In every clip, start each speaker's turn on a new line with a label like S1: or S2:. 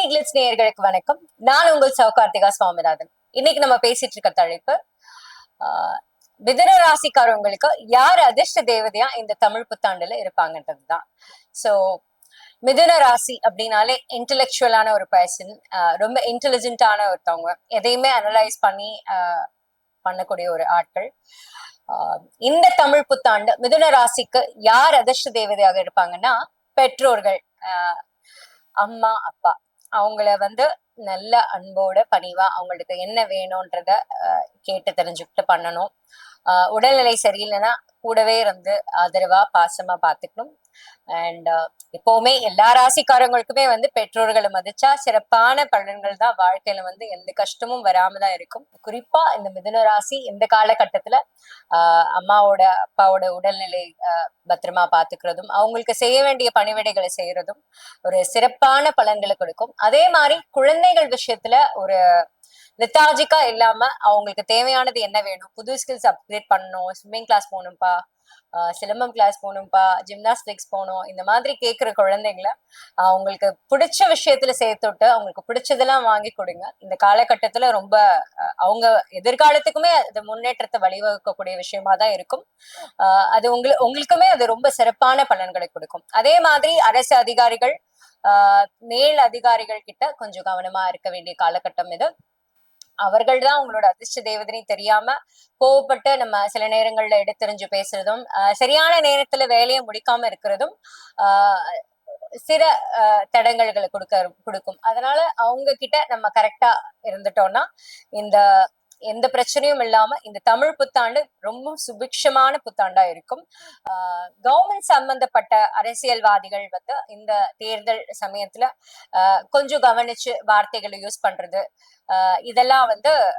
S1: Glitz நேயர்களுக்கு வணக்கம். நான் உங்கள் சௌகார்த்திகா சுவாமிநாதன். இன்னைக்கு நம்ம பேசிட்டு இருக்க தலைப்பு மிதுன ராசிக்காரவங்களுக்கு யார் அதிர்ஷ்ட தேவதையா இந்த தமிழ் புத்தாண்டுல இருப்பாங்கன்றதுதான். சோ மிதுன ராசி அப்படின்னாலே இன்டெலெக்சுவலான ஒரு பர்சன், ரொம்ப இன்டெலிஜென்டான ஒருத்தவங்க, எதையுமே அனலைஸ் பண்ணி பண்ணக்கூடிய ஒரு ஆட்கள். இந்த தமிழ் புத்தாண்டு மிதுன ராசிக்கு யார் அதிர்ஷ்ட தேவதையாக இருப்பாங்கன்னா பெற்றோர்கள், அம்மா அப்பா. அவங்கள நல்ல அன்போட பணிவா அவங்களுக்கு என்ன வேணும்ன்றத கேட்டு தெரிஞ்சுக்கிட்டு பண்ணணும். உடல்நிலை சரியில்லைன்னா கூடவே ஆதரவா பாசமா பாத்துக்கணும். அண்ட் எப்பவுமே எல்லா ராசிக்காரங்களுக்குமே பெற்றோர்களை மதிச்சா சிறப்பான பலன்கள் தான் வாழ்க்கையில எந்த கஷ்டமும் வராம தான் இருக்கும். குறிப்பா இந்த மிதுன ராசி இந்த காலகட்டத்துல அம்மாவோட அப்பாவோட உடல்நிலை பத்திரமா பாத்துக்கிறதும் அவங்களுக்கு செய்ய வேண்டிய பணிவிடைகளை செய்யறதும் ஒரு சிறப்பான பலன்களை கொடுக்கும். அதே மாதிரி குழந்தைகள் விஷயத்துல ஒரு லெத்தாஜிக்கா இல்லாம அவங்களுக்கு தேவையானது என்ன வேணும், புது ஸ்கில்ஸ் அப்கிரேட் பண்ணணும், ஸ்விம்மிங் கிளாஸ் போகணும்ப்பா, சிலம்பம் கிளாஸ் போகணும்ப்பா, ஜிம்னாஸ்டிக்ஸ் போகணும், இந்த மாதிரி கேட்கிற குழந்தைங்களை அவங்களுக்கு பிடிச்ச விஷயத்துல சேர்த்துட்டு அவங்களுக்கு பிடிச்சதெல்லாம் வாங்கி கொடுங்க. இந்த காலகட்டத்துல ரொம்ப அவங்க எதிர்காலத்துக்குமே அது முன்னேற்றத்தை வழிவகுக்கக்கூடிய விஷயமா தான் இருக்கும். அது உங்களுக்குமே அது ரொம்ப சிறப்பான பலன்களை கொடுக்கும். அதே மாதிரி அரசு அதிகாரிகள், மேல் அதிகாரிகள் கிட்ட கொஞ்சம் கவனமா இருக்க வேண்டிய காலகட்டம் இது. அவர்கள் தான் உங்களோட அதிர்ஷ்ட தேவதைன்னு தெரியாம கோவப்பட்டு நம்ம சில நேரங்கள்ல எடுத்தெறிஞ்சு பேசுறதும், சரியான நேரத்துல வேலையை முடிக்காம இருக்கிறதும் சில தடங்கல்களை கொடுக்கும். அதனால அவங்க கிட்ட நம்ம கரெக்டா இருந்துட்டோம்னா இந்த எந்த பிரச்சனையும் இல்லாம இந்த தமிழ் புத்தாண்டு ரொம்ப சுபிக்ஷமான புத்தாண்டா இருக்கும். கவர்மெண்ட் சம்பந்தப்பட்ட அரசியல்வாதிகள் இந்த தேர்தல் சமயத்துல கொஞ்சம் கவனிச்சு வார்த்தைகளை யூஸ் பண்றது, இதெல்லாம்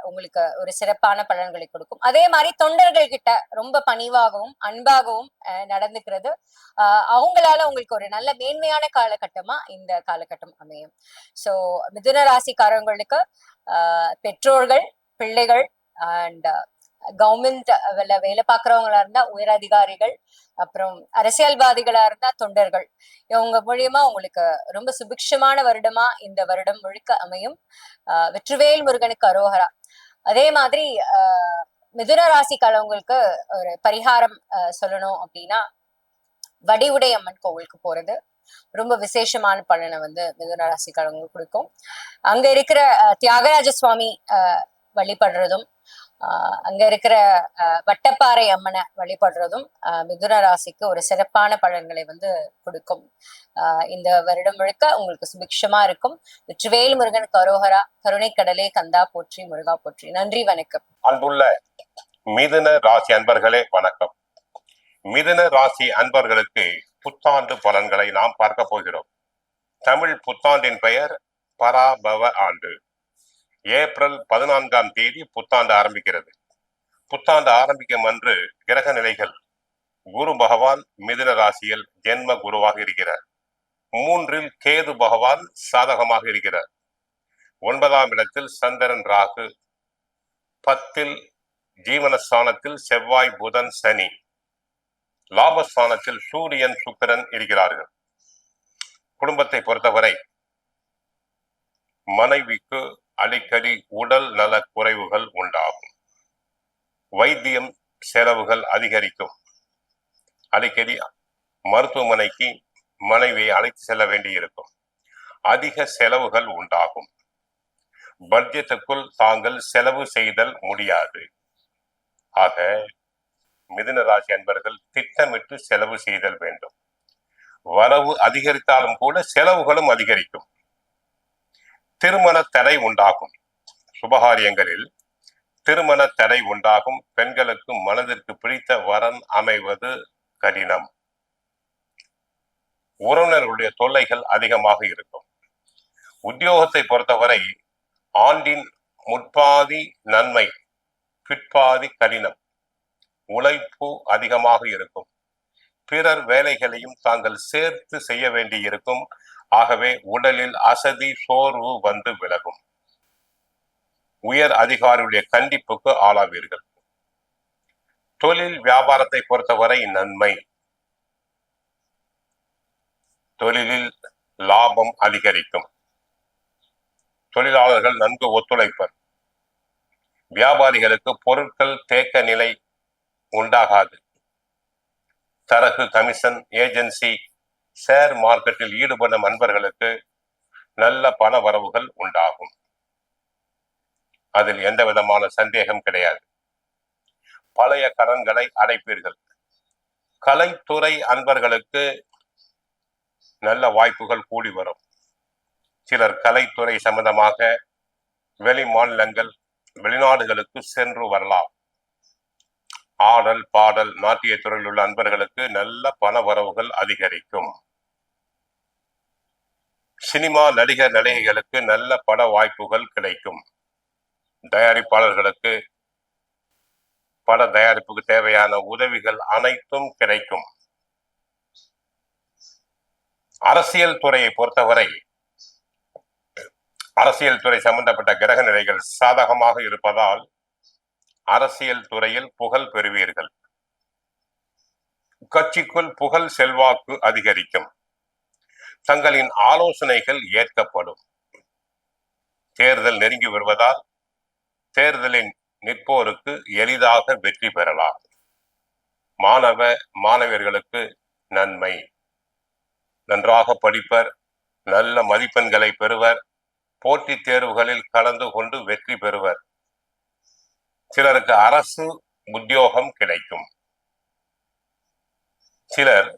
S1: உங்களுக்கு ஒரு சிறப்பான பலன்களை கொடுக்கும். அதே மாதிரி தொண்டர்கள் கிட்ட ரொம்ப பணிவாகவும் அன்பாகவும் நடந்துக்கிறது அவங்களால உங்களுக்கு ஒரு நல்ல மேன்மையான காலகட்டமா இந்த காலகட்டம் அமையும். சோ மிதுன ராசிக்காரங்களுக்கு பெற்றோர்கள், பிள்ளைகள் அண்ட் கவர்மெண்ட் வேலை பார்க்கறவங்களா இருந்தா உயர் அதிகாரிகள், அப்புறம் அரசியல்வாதிகளா இருந்தா தொண்டர்கள், இவங்க மூலியமா உங்களுக்கு ரொம்ப சுபிக்ஷமான வருடமா இந்த வருடம் முழுக்க அமையும். வெற்றிவேல் முருகனுக்கு அரோகரா. அதே மாதிரி மிதுன ராசிக்காரவங்களுக்கு ஒரு பரிகாரம் சொல்லணும் அப்படின்னா வடிவுடை அம்மன் கோவிலுக்கு போறது ரொம்ப விசேஷமான பலனை மிதுன ராசிக்காரங்களுக்கு கொடுக்கும். அங்க இருக்கிற தியாகராஜ சுவாமி வழிபடுறதும், அங்க இருக்கிற வட்டப்பாறை அம்மனை வழிபடுறதும் மிதுன ராசிக்கு ஒரு சிறப்பான பலன்களை கொடுக்கும். இந்த வருடம் முழுக்க உங்களுக்கு சுபிக்ஷமா இருக்கும். வெற்றிவேல் முருகனுக்கு அரோகரா. கருணை கடலே கந்தா போற்றி, முருகா போற்றி. நன்றி, வணக்கம்.
S2: அன்புள்ள மிதுன ராசி அன்பர்களே வணக்கம். மிதுன ராசி அன்பர்களுக்கு புத்தாண்டு பலன்களை நாம் பார்க்க போகிறோம். தமிழ் புத்தாண்டின் பெயர் பராபவ ஆண்டு. ஏப்ரல் 14ஆம் தேதி புத்தாண்டு ஆரம்பிக்கிறது. புத்தாண்டு ஆரம்பிக்கும் அன்று கிரக நிலைகள்: குரு பகவான் மிதுன ராசியில் ஜென்ம குருவாக இருக்கிறார். 3ல் கேது பகவான் சாதகமாக இருக்கிறார். 9ஆம் இடத்தில் சந்திரன் ராகு. 10ல் ஜீவனஸ்தானத்தில் செவ்வாய் புதன் சனி. லாபஸ்தானத்தில் சூரியன் சுக்கிரன் இருக்கிறார்கள். குடும்பத்தை பொறுத்தவரை மனைவிக்கு அடிக்கடி உடல் நல குறைவுகள் உண்டாகும். வைத்தியம் செலவுகள் அதிகரிக்கும். அடிக்கடி மருத்துவமனைக்கு மனைவியை அழைத்து செல்ல வேண்டியிருக்கும். அதிக செலவுகள் உண்டாகும். பட்ஜெட்டுக்குள் தாங்கள் செலவு செய்தல் முடியாது. ஆக மிதுன ராசி அன்பர்கள் திட்டமிட்டு செலவு செய்தல் வேண்டும். வரவு அதிகரித்தாலும் கூட செலவுகளும் அதிகரிக்கும். திருமண தடை உண்டாகும். சுபகாரியங்களில் திருமண தடை உண்டாகும். பெண்களுக்கு மனதிற்கு பிடித்த வரன் அமைவது கடினம். உறவினர்களுடைய தொல்லைகள் அதிகமாக இருக்கும். உத்தியோகத்தை பொறுத்தவரை ஆண்டின் முற்பாதி நன்மை, பிற்பாதி கடினம். உழைப்பு அதிகமாக இருக்கும். பிறர் வேலைகளையும் தாங்கள் சேர்த்து செய்ய வேண்டியிருக்கும். ஆகவே உடலில் அசதி, சோர்வு விலகும். உயர் அதிகாரியுடைய கண்டிப்புக்கு ஆளாவீர்கள். தொழில் வியாபாரத்தை பொறுத்தவரை நன்மை. தொழிலில் லாபம் அதிகரிக்கும். தொழிலாளர்கள் நன்கு ஒத்துழைப்பர். வியாபாரிகளுக்கு பொருட்கள் தேக்க நிலை உண்டாகாது. சரக்கு, கமிஷன், ஏஜென்சி, ஷேர் மார்க்கெட்டில் ஈடுபடும் நண்பர்களுக்கு நல்ல பண வரவுகள் உண்டாகும். அதில் எந்த விதமான சந்தேகம் கிடையாது. பழைய கடன்களை அடைப்பீர்கள். கலைத்துறை அன்பர்களுக்கு நல்ல வாய்ப்புகள் கூடி வரும். சிலர் கலைத்துறை சம்பந்தமாக வெளி மாநிலங்கள், வெளிநாடுகளுக்கு சென்று வரலாம். ஆடல், பாடல், நாட்டிய துறையில் உள்ள அன்பர்களுக்கு நல்ல பண வரவுகள் அதிகரிக்கும். சினிமா நடிகர், நடிகைகளுக்கு நல்ல பட வாய்ப்புகள் கிடைக்கும். தயாரிப்பாளர்களுக்கு பட தயாரிப்புக்கு தேவையான உதவிகள் அனைத்தும் கிடைக்கும். அரசியல் துறையை பொறுத்தவரை அரசியல் துறை சம்பந்தப்பட்ட கிரக நிலைகள் சாதகமாக இருப்பதால் அரசியல் துறையில் புகழ் பெறுவீர்கள். கட்சிக்குள் புகழ் செல்வாக்கு அதிகரிக்கும். தங்களின் ஆலோசனைகள் ஏற்கப்படும். தேர்தல் நெருங்கி வருவதால் தேர்தலின் நிற்போருக்கு எளிதாக வெற்றி பெறலாம். மாணவ மாணவியர்களுக்கு நன்மை. நன்றாக படிப்பர், நல்ல மதிப்பெண்களை பெறுவர், போட்டித் தேர்வுகளில் கலந்து கொண்டு வெற்றி பெறுவர். சிலருக்கு அரசு உத்தியோகம் கிடைக்கும். சிலர்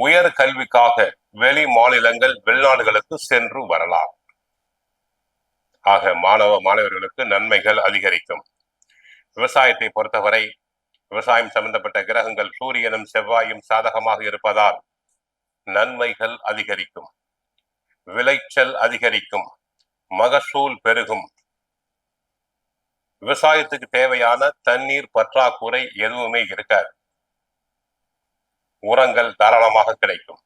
S2: உயர் கல்விக்காக வெளி மாநிலங்கள், வெளிநாடுகளுக்கு சென்று வரலாம். ஆக மாணவ மாணவர்களுக்கு நன்மைகள் அதிகரிக்கும். விவசாயத்தை பொறுத்தவரை விவசாயம் சம்பந்தப்பட்ட கிரகங்கள் சூரியனும் செவ்வாயும் சாதகமாக இருப்பதால் நன்மைகள் அதிகரிக்கும். விளைச்சல் அதிகரிக்கும். மகசூல் பெருகும். விவசாயத்துக்கு தேவையான தண்ணீர் பற்றாக்குறை எதுவுமே இருக்காது. உரங்கள் தாராளமாக கிடைக்கும்.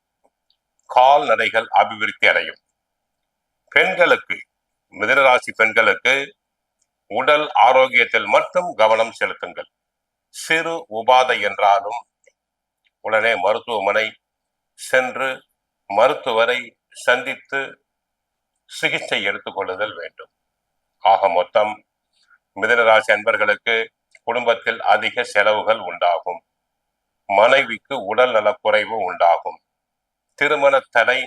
S2: கால்நடைகள் அபிவிருத்தி அடையும். பெண்களுக்கு, மிதுனராசி பெண்களுக்கு உடல் ஆரோக்கியத்தில் மட்டும் கவனம் செலுத்துங்கள். சிறு உபாதை என்றாலும் உடனே மருத்துவமனை சென்று மருத்துவரை சந்தித்து சிகிச்சை எடுத்துக்கொள்ளுதல் வேண்டும். ஆக மொத்தம் மிதுனராசி அன்பர்களுக்கு குடும்பத்தில் அதிக செலவுகள் உண்டாகும். மனைவிக்கு உடல் நலக்குறைவு உண்டாகும். திருமண தடை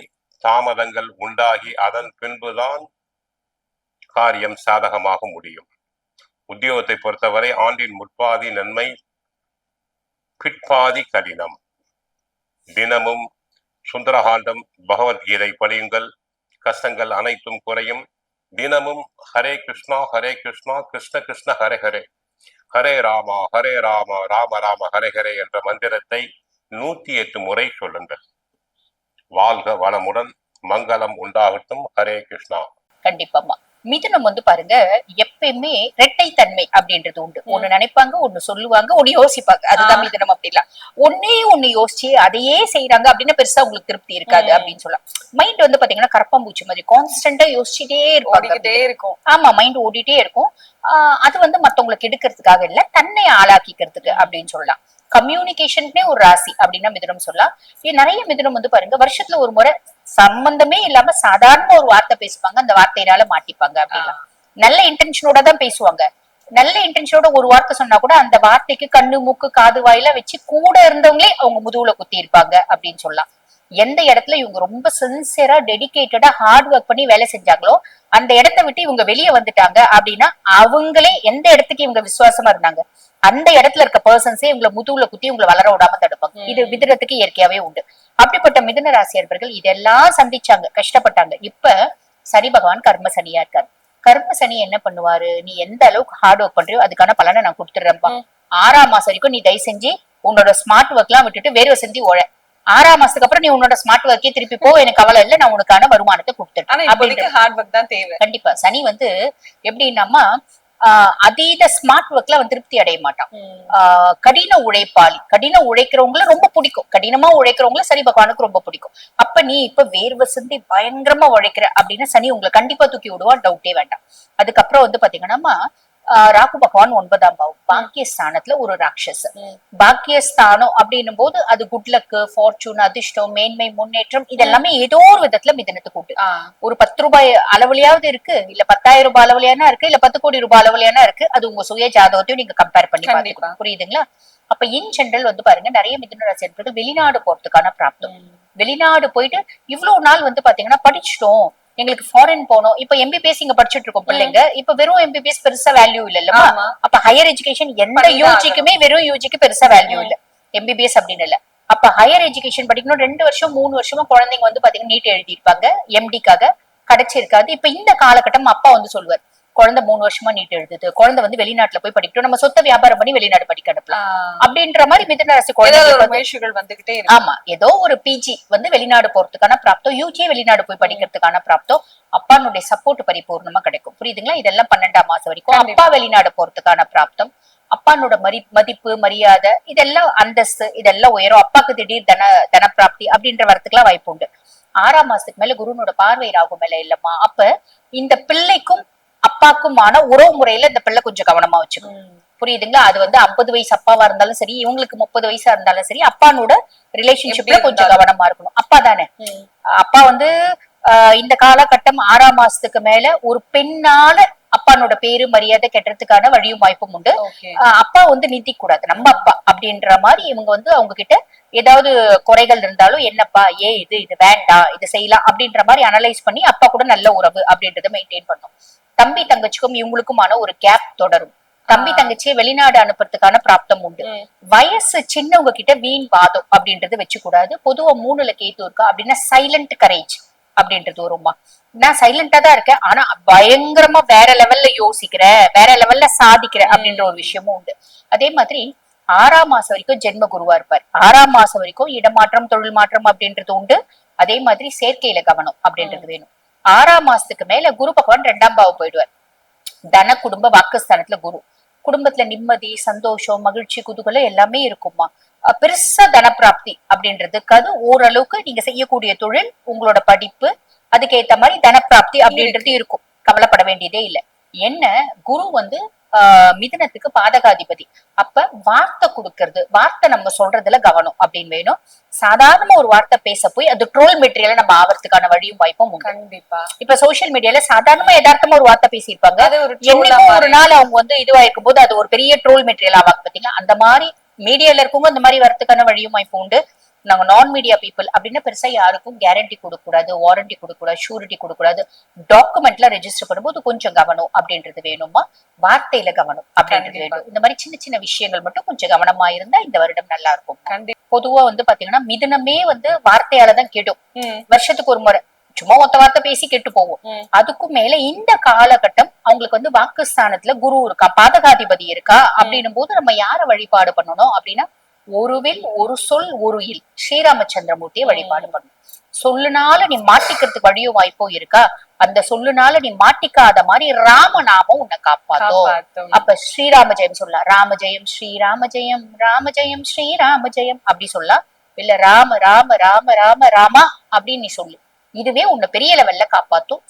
S2: தாமதங்கள் உண்டாகி அதன் பின்புதான் காரியம் சாதகமாக முடியும். உத்தியோகத்தை பொறுத்தவரை ஆண்டின் முற்பாதி நன்மை, பிற்பாதி கடினம். தினமும் சுந்தரகாண்டம், பகவத்கீதை படியுங்கள். கஷ்டங்கள் அனைத்தும் குறையும். தினமும் ஹரே கிருஷ்ணா கிருஷ்ண கிருஷ்ண ஹரே ஹரே, ஹரே ராமா ராம ராம ஹரே ஹரே என்ற மந்திரத்தை 108 முறை சொல்லுங்கள். வாழ்க வளமுடன், மங்களம் உண்டாகட்டும். ஹரே கிருஷ்ணா.
S3: கண்டிப்பாமா. மிதுனம் பாருங்க, எப்பயுமே இரட்டை தன்மை அப்படின்றது உண்டு. ஒண்ணு நினைப்பாங்க, ஒண்ணு சொல்லுவாங்க, ஒண்ணு யோசிப்பாங்க. அதுதான் மிதுனம். அப்படிலாம் ஒண்ணு யோசிச்சு அதையே செய்யறாங்க அப்படின்னு பெருசா உங்களுக்கு திருப்தி இருக்காது அப்படின்னு சொல்லலாம். மைண்ட் பாத்தீங்கன்னா கரப்பாம்பூச்சி மாதிரி கான்ஸ்டன்டா யோசிச்சுட்டே இருக்கும். ஆமா, மைண்ட் ஓடிட்டே இருக்கும். அது மத்தவங்களுக்கு எடுக்கிறதுக்காக இல்ல, தன்னை ஆளாக்கிக்கிறதுக்கு அப்படின்னு சொல்லலாம். கம்யூனிகேஷனுக்குனே ஒரு ராசி அப்படின்னா மிதுனம் சொல்லலாம். நிறைய மிதுனம் பாருங்க, வருஷத்துல ஒரு முறை சம்பந்தமே இல்லாம சாதாரண ஒரு வார்த்தை பேசுவாங்க. அந்த வார்த்தையினால மாட்டிப்பாங்க. அப்படின்னா நல்ல இன்டென்ஷனோட தான் பேசுவாங்க. நல்ல இன்டென்ஷனோட ஒரு வார்த்தை சொன்னா கூட அந்த வார்த்தைக்கு கண்ணு, மூக்கு, காது, வாயில வச்சு கூட இருந்தவங்களே அவங்க முதுகுல குத்தி இருப்பாங்க அப்படின்னு சொல்லலாம். எந்த இடத்துல இவங்க ரொம்ப சின்சியரா, டெடிகேட்டடா, ஹார்ட் ஒர்க் பண்ணி வேலை செஞ்சாங்களோ அந்த இடத்த விட்டு இவங்க வெளியே வந்துட்டாங்க அப்படின்னா அவங்களே எந்த இடத்துக்கு இவங்க விசுவாசமா இருந்தாங்க அந்த இடத்துல இருக்க பர்சன்ஸே இவங்களை முதுகுல குத்தி இவங்களை வளர விடாம தடுப்பாங்க. இது மிதுனத்துக்கு இயற்கையாவே உண்டு. அப்படிப்பட்ட மிதுன ராசியர்கள் இதெல்லாம் சந்திச்சாங்க, கஷ்டப்பட்டாங்க. இப்ப சனி பகவான் கர்ம சனியா இருக்காரு. கர்ம சனி என்ன பண்ணுவாரு, நீ எந்த அளவுக்கு ஹார்ட் ஒர்க் பண்றியோ அதுக்கான பலனை நான் கொடுத்துடுறேன்ப்பா. 6ஆம் மாசம் வரைக்கும் நீ தயவு செஞ்சு உன்னோட ஸ்மார்ட் ஒர்க் எல்லாம் விட்டுட்டு வேர்வை செஞ்சு ஓழ. 6ஆம் மாசத்துக்கு அப்புறம் நீ உன்னோட ஸ்மார்ட் ஒர்க்கே திருப்பி போ, எனக்கு கவலை இல்லை, நான் உனக்கான வருமானத்தை கொடுத்துட்டேன். கண்டிப்பா சனி எப்படின்னாமா அதீத ஸ்மார்ட் ஒர்க்ல திருப்தி அடைய மாட்டான். கடின உழைப்பாளி, கடின உழைக்கிறவங்கள ரொம்ப பிடிக்கும். கடினமா உழைக்கிறவங்கள சனி பகவானுக்கு ரொம்ப பிடிக்கும். அப்ப நீ இப்ப வேர்வை சிந்தி பயங்கரமா உழைக்கிற அப்படின்னா சனி உங்களை கண்டிப்பா தூக்கி விடுவா, டவுட்டே வேண்டாம். அதுக்கப்புறம் பாத்தீங்கன்னா ராகு பகவான் 9ஆம் பாவம் பாக்கியஸ்தானத்துல ஒரு ராட்சஸ். பாக்கியஸ்தானம் அப்படின்னும் போது அது குட் லக், ஃபார்ச்சூன், அதிர்ஷ்டம், மேன்மை, முன்னேற்றம் இதெல்லாமே ஏதோ ஒரு விதத்துல மிதனத்துக்கு உண்டு. ஒரு 10 ரூபாய் அளவுலயாவது இருக்கு, இல்ல 10,000 ரூபாய் அளவுலையானா இருக்கு, இல்ல 10 கோடி ரூபாய் அளவுலையானா இருக்கு. அது உங்க சுய ஜாதகத்தையும் நீங்க கம்பேர் பண்ணி பாத்துக்கலாம். புரியுதுங்களா? அப்ப இன் ஜெனரல் பாருங்க, நிறைய மிதுன ராசி என்பர்கள் வெளிநாடு போறதுக்கான பிராப்தம். வெளிநாடு போயிட்டு இவ்வளவு நாள் பாத்தீங்கன்னா படிச்சிட்டோம், எங்களுக்கு ஃபாரின் போனோம். இப்ப எம்பிபிஎஸ் இங்க படிச்சுட்டு இருக்கோம் பிள்ளைங்க. இப்ப வெறும் எம்பிபிஎஸ் பெருசா வேல்யூ இல்ல. அப்ப ஹையர் எஜுகேஷன் எந்த யூஜிக்குமே வெறும் யூஜிக்கு பெருசா வேல்யூ இல்ல, எம்பிபிஎஸ் அப்படின்னு இல்ல. அப்ப ஹையர் எஜுகேஷன் படிக்கணும் 2 வருஷம் 3 வருஷமா குழந்தைங்க பாத்தீங்கன்னா நீட் எழுதியிருப்பாங்க, எம்டிக்காக கிடைச்சிருக்காது. இப்ப இந்த காலகட்டம் அப்பா சொல்லுவார், குழந்தை 3 வருஷமா நீட் எழுதுது, குழந்தை வெளிநாட்டுல போய் படிக்கட்டும், நம்ம சொத்தை வியாபாரம் பண்ணி வெளிநாடு படிக்க அனுப்பலாம் அப்படின்ற மாதிரி மிதுன ராசி குழந்தைகள் வந்துகிட்டே. ஆமா, ஏதோ ஒரு பிஜி வெளிநாடு போறதுக்கான பிராப்தம், யூஜி வெளிநாடு போய் படிக்கிறதுக்கான பிராப்தம், அப்பானுடைய சப்போர்ட் பரிபூர்ணமா கிடைக்கும். புரியுதுங்களா? இதெல்லாம் 12ஆம் மாசம் வரைக்கும் அப்பா வெளிநாடு போறதுக்கான பிராப்தம். அப்பானோட மதிப்பு, மரியாதை, இதெல்லாம் அந்தஸ்து, இதெல்லாம் உயரும். அப்பாக்கு திடீர் தன பிராப்தி அப்படின்ற வரத்துக்குலாம் வாய்ப்பு உண்டு. 6ஆம் மாசத்துக்கு மேல குருனோட பார்வை ராகு மேல இல்லம்மா. அப்ப இந்த பிள்ளைக்கும் அப்பாக்குமான உறவு முறையில இந்த பிள்ளை கொஞ்சம் கவனமா வச்சுக்கணும். புரியுதுங்களா? அது 50 வயசு அப்பாவா இருந்தாலும் சரி, இவங்களுக்கு 30 வயசா இருந்தாலும் சரி, அப்பானோட ரிலேஷன்ஷிப்ல கொஞ்சம் கவனமா இருக்கணும். அப்பா தானே, அப்பா இந்த காலகட்டம் 6ஆம் மாசத்துக்கு மேல ஒரு பெண்ணால அப்பானோட பேரு மரியாதை கெட்டுறதுக்கான வழியும் வாய்ப்பும் உண்டு. அப்பா நீந்திக்க கூடாது, நம்ம அப்பா அப்படின்ற மாதிரி இவங்க அவங்க கிட்ட ஏதாவது குறைகள் இருந்தாலும், என்னப்பா இது வேண்டாம், இது செய்யலாம் அப்படின்ற மாதிரி அனலைஸ் பண்ணி அப்பா கூட நல்ல உறவு அப்படின்றத மெயின்டைன் பண்ணும். தம்பி தங்கச்சிக்கும் இவங்களுக்குமான ஒரு கேப் தொடரும். தம்பி தங்கச்சியை வெளிநாடு அனுப்புறதுக்கான பிராப்தம் உண்டு. வயசு சின்னவங்க கிட்ட வீண் வாதம் அப்படின்றது வச்சு கூடாது. பொதுவா 3ல கேத்து இருக்கா அப்படின்னா சைலண்ட் கரேஜ் அப்படின்றது வரும்மா. நான் சைலண்டா தான் இருக்கேன், ஆனா பயங்கரமா வேற லெவல்ல யோசிக்கிறேன், வேற லெவல்ல சாதிக்கிறேன் அப்படின்ற ஒரு விஷயமும் உண்டு. அதே மாதிரி 6ஆம் மாசம் வரைக்கும் ஜென்ம குருவா இருப்பார். 6ஆம் மாசம் வரைக்கும் இடமாற்றம், தொழில் மாற்றம் அப்படின்றது உண்டு. அதே மாதிரி சேர்க்கையில கவனம் அப்படின்றது வேணும். 6ஆம் மாசத்துக்கு மேல குரு பகவான் 2ஆம் பாவம் போயிடுவார். தன குடும்ப வாக்குஸ்தானத்துல குரு. குடும்பத்துல நிம்மதி, சந்தோஷம், மகிழ்ச்சி, குதூகலம் எல்லாமே இருக்குமா. பெருசா தனப்பிராப்தி அப்படின்றதுக்கு அது ஓரளவுக்கு நீங்க செய்யக்கூடிய தொழில், உங்களோட படிப்பு, அதுக்கேத்த மாதிரி தனப்பிராப்தி அப்படின்றது இருக்கும். கவலைப்பட வேண்டியதே இல்லை. என்ன குரு மிதுனத்துக்கு பாதகாதிபதி. அப்ப வார்த்தை கொடுக்கறது, வார்த்தை நம்ம சொல்றதுல கவனம் அப்படின்னு வேணும். சாதாரண ஒரு வார்த்தை பேச போய் அது ட்ரோல் மெட்டீரியல் நம்ம ஆவறதுக்கான வழியும் வாய்ப்பும் கண்டிப்பா. இப்ப சோசியல் மீடியால சாதாரணமா யதார்த்தமா ஒரு வார்த்தை பேசியிருப்பாங்க, என்னைக்கும் ஒரு நாள் அவங்க இதுவா இருக்கும் போது அது ஒரு பெரிய ட்ரோல் மெட்டீரியல் ஆவாங்க பாத்தீங்களா. அந்த மாதிரி மீடியால இருக்கவங்க அந்த மாதிரி வரதுக்கான வழியும் வாய்ப்பு உண்டு. நாங்க நான் மீடியா பீப்புள் அப்படின்னா பெருசா யாருக்கும் கேரண்டி கொடுக்க கூடாது, வாரண்டி கொடுக்க கூடாது, ஷூரிட்டி கொடுக்க கூடாது. டாக்குமெண்ட்ல ரெஜிஸ்டர் பண்ணும்போது கொஞ்சம் கவனம் அப்படின்றது வேணுமா. வார்த்தையில கவனம் அப்படின்றது வேணும். இந்த மாதிரி சின்ன சின்ன விஷயங்கள் மட்டும் கொஞ்சம் கவனமா இருந்தா இந்த வருடம் நல்லா இருக்கும். பொதுவா பாத்தீங்கன்னா மிதுனமே வார்த்தையாலதான் கெடும். வருஷத்துக்கு ஒரு முறை சும்மா ஒத்த வார்த்தை பேசி கெட்டு போவோம். அதுக்கும் மேல இந்த காலகட்டம் அவங்களுக்கு வாக்குஸ்தானத்துல குரு இருக்கா, பாதகாதிபதி இருக்கா அப்படின்னும் போது நம்ம யார வழிபாடு பண்ணணும் அப்படின்னா, ஒருவில் ஒரு சொல் ஒரு இல் ஸ்ரீராமச்சந்திரமூர்த்தியை வழிபாடு பண்ணணும். சொல்லுனால நீ மாட்டிக்கிறதுக்கு வழியும் வாய்ப்போ இருக்கா, அந்த சொல்லுனால நீ மாட்டிக்காத மாதிரி ராமநாமம் உன்னை காப்பாத்தும். அப்ப ஸ்ரீராம ஜெயம் சொல்லலாம். ராமஜெயம் ஸ்ரீராம ஜெயம், ராமஜெயம் ஸ்ரீராம ஜெயம் அப்படி சொல்லலாம். இல்ல ராம ராம ராம ராம ராமா அப்படின்னு நீ சொல்லு. இதுவே உன்னை பெரிய லெவல்ல காப்பாத்தும்.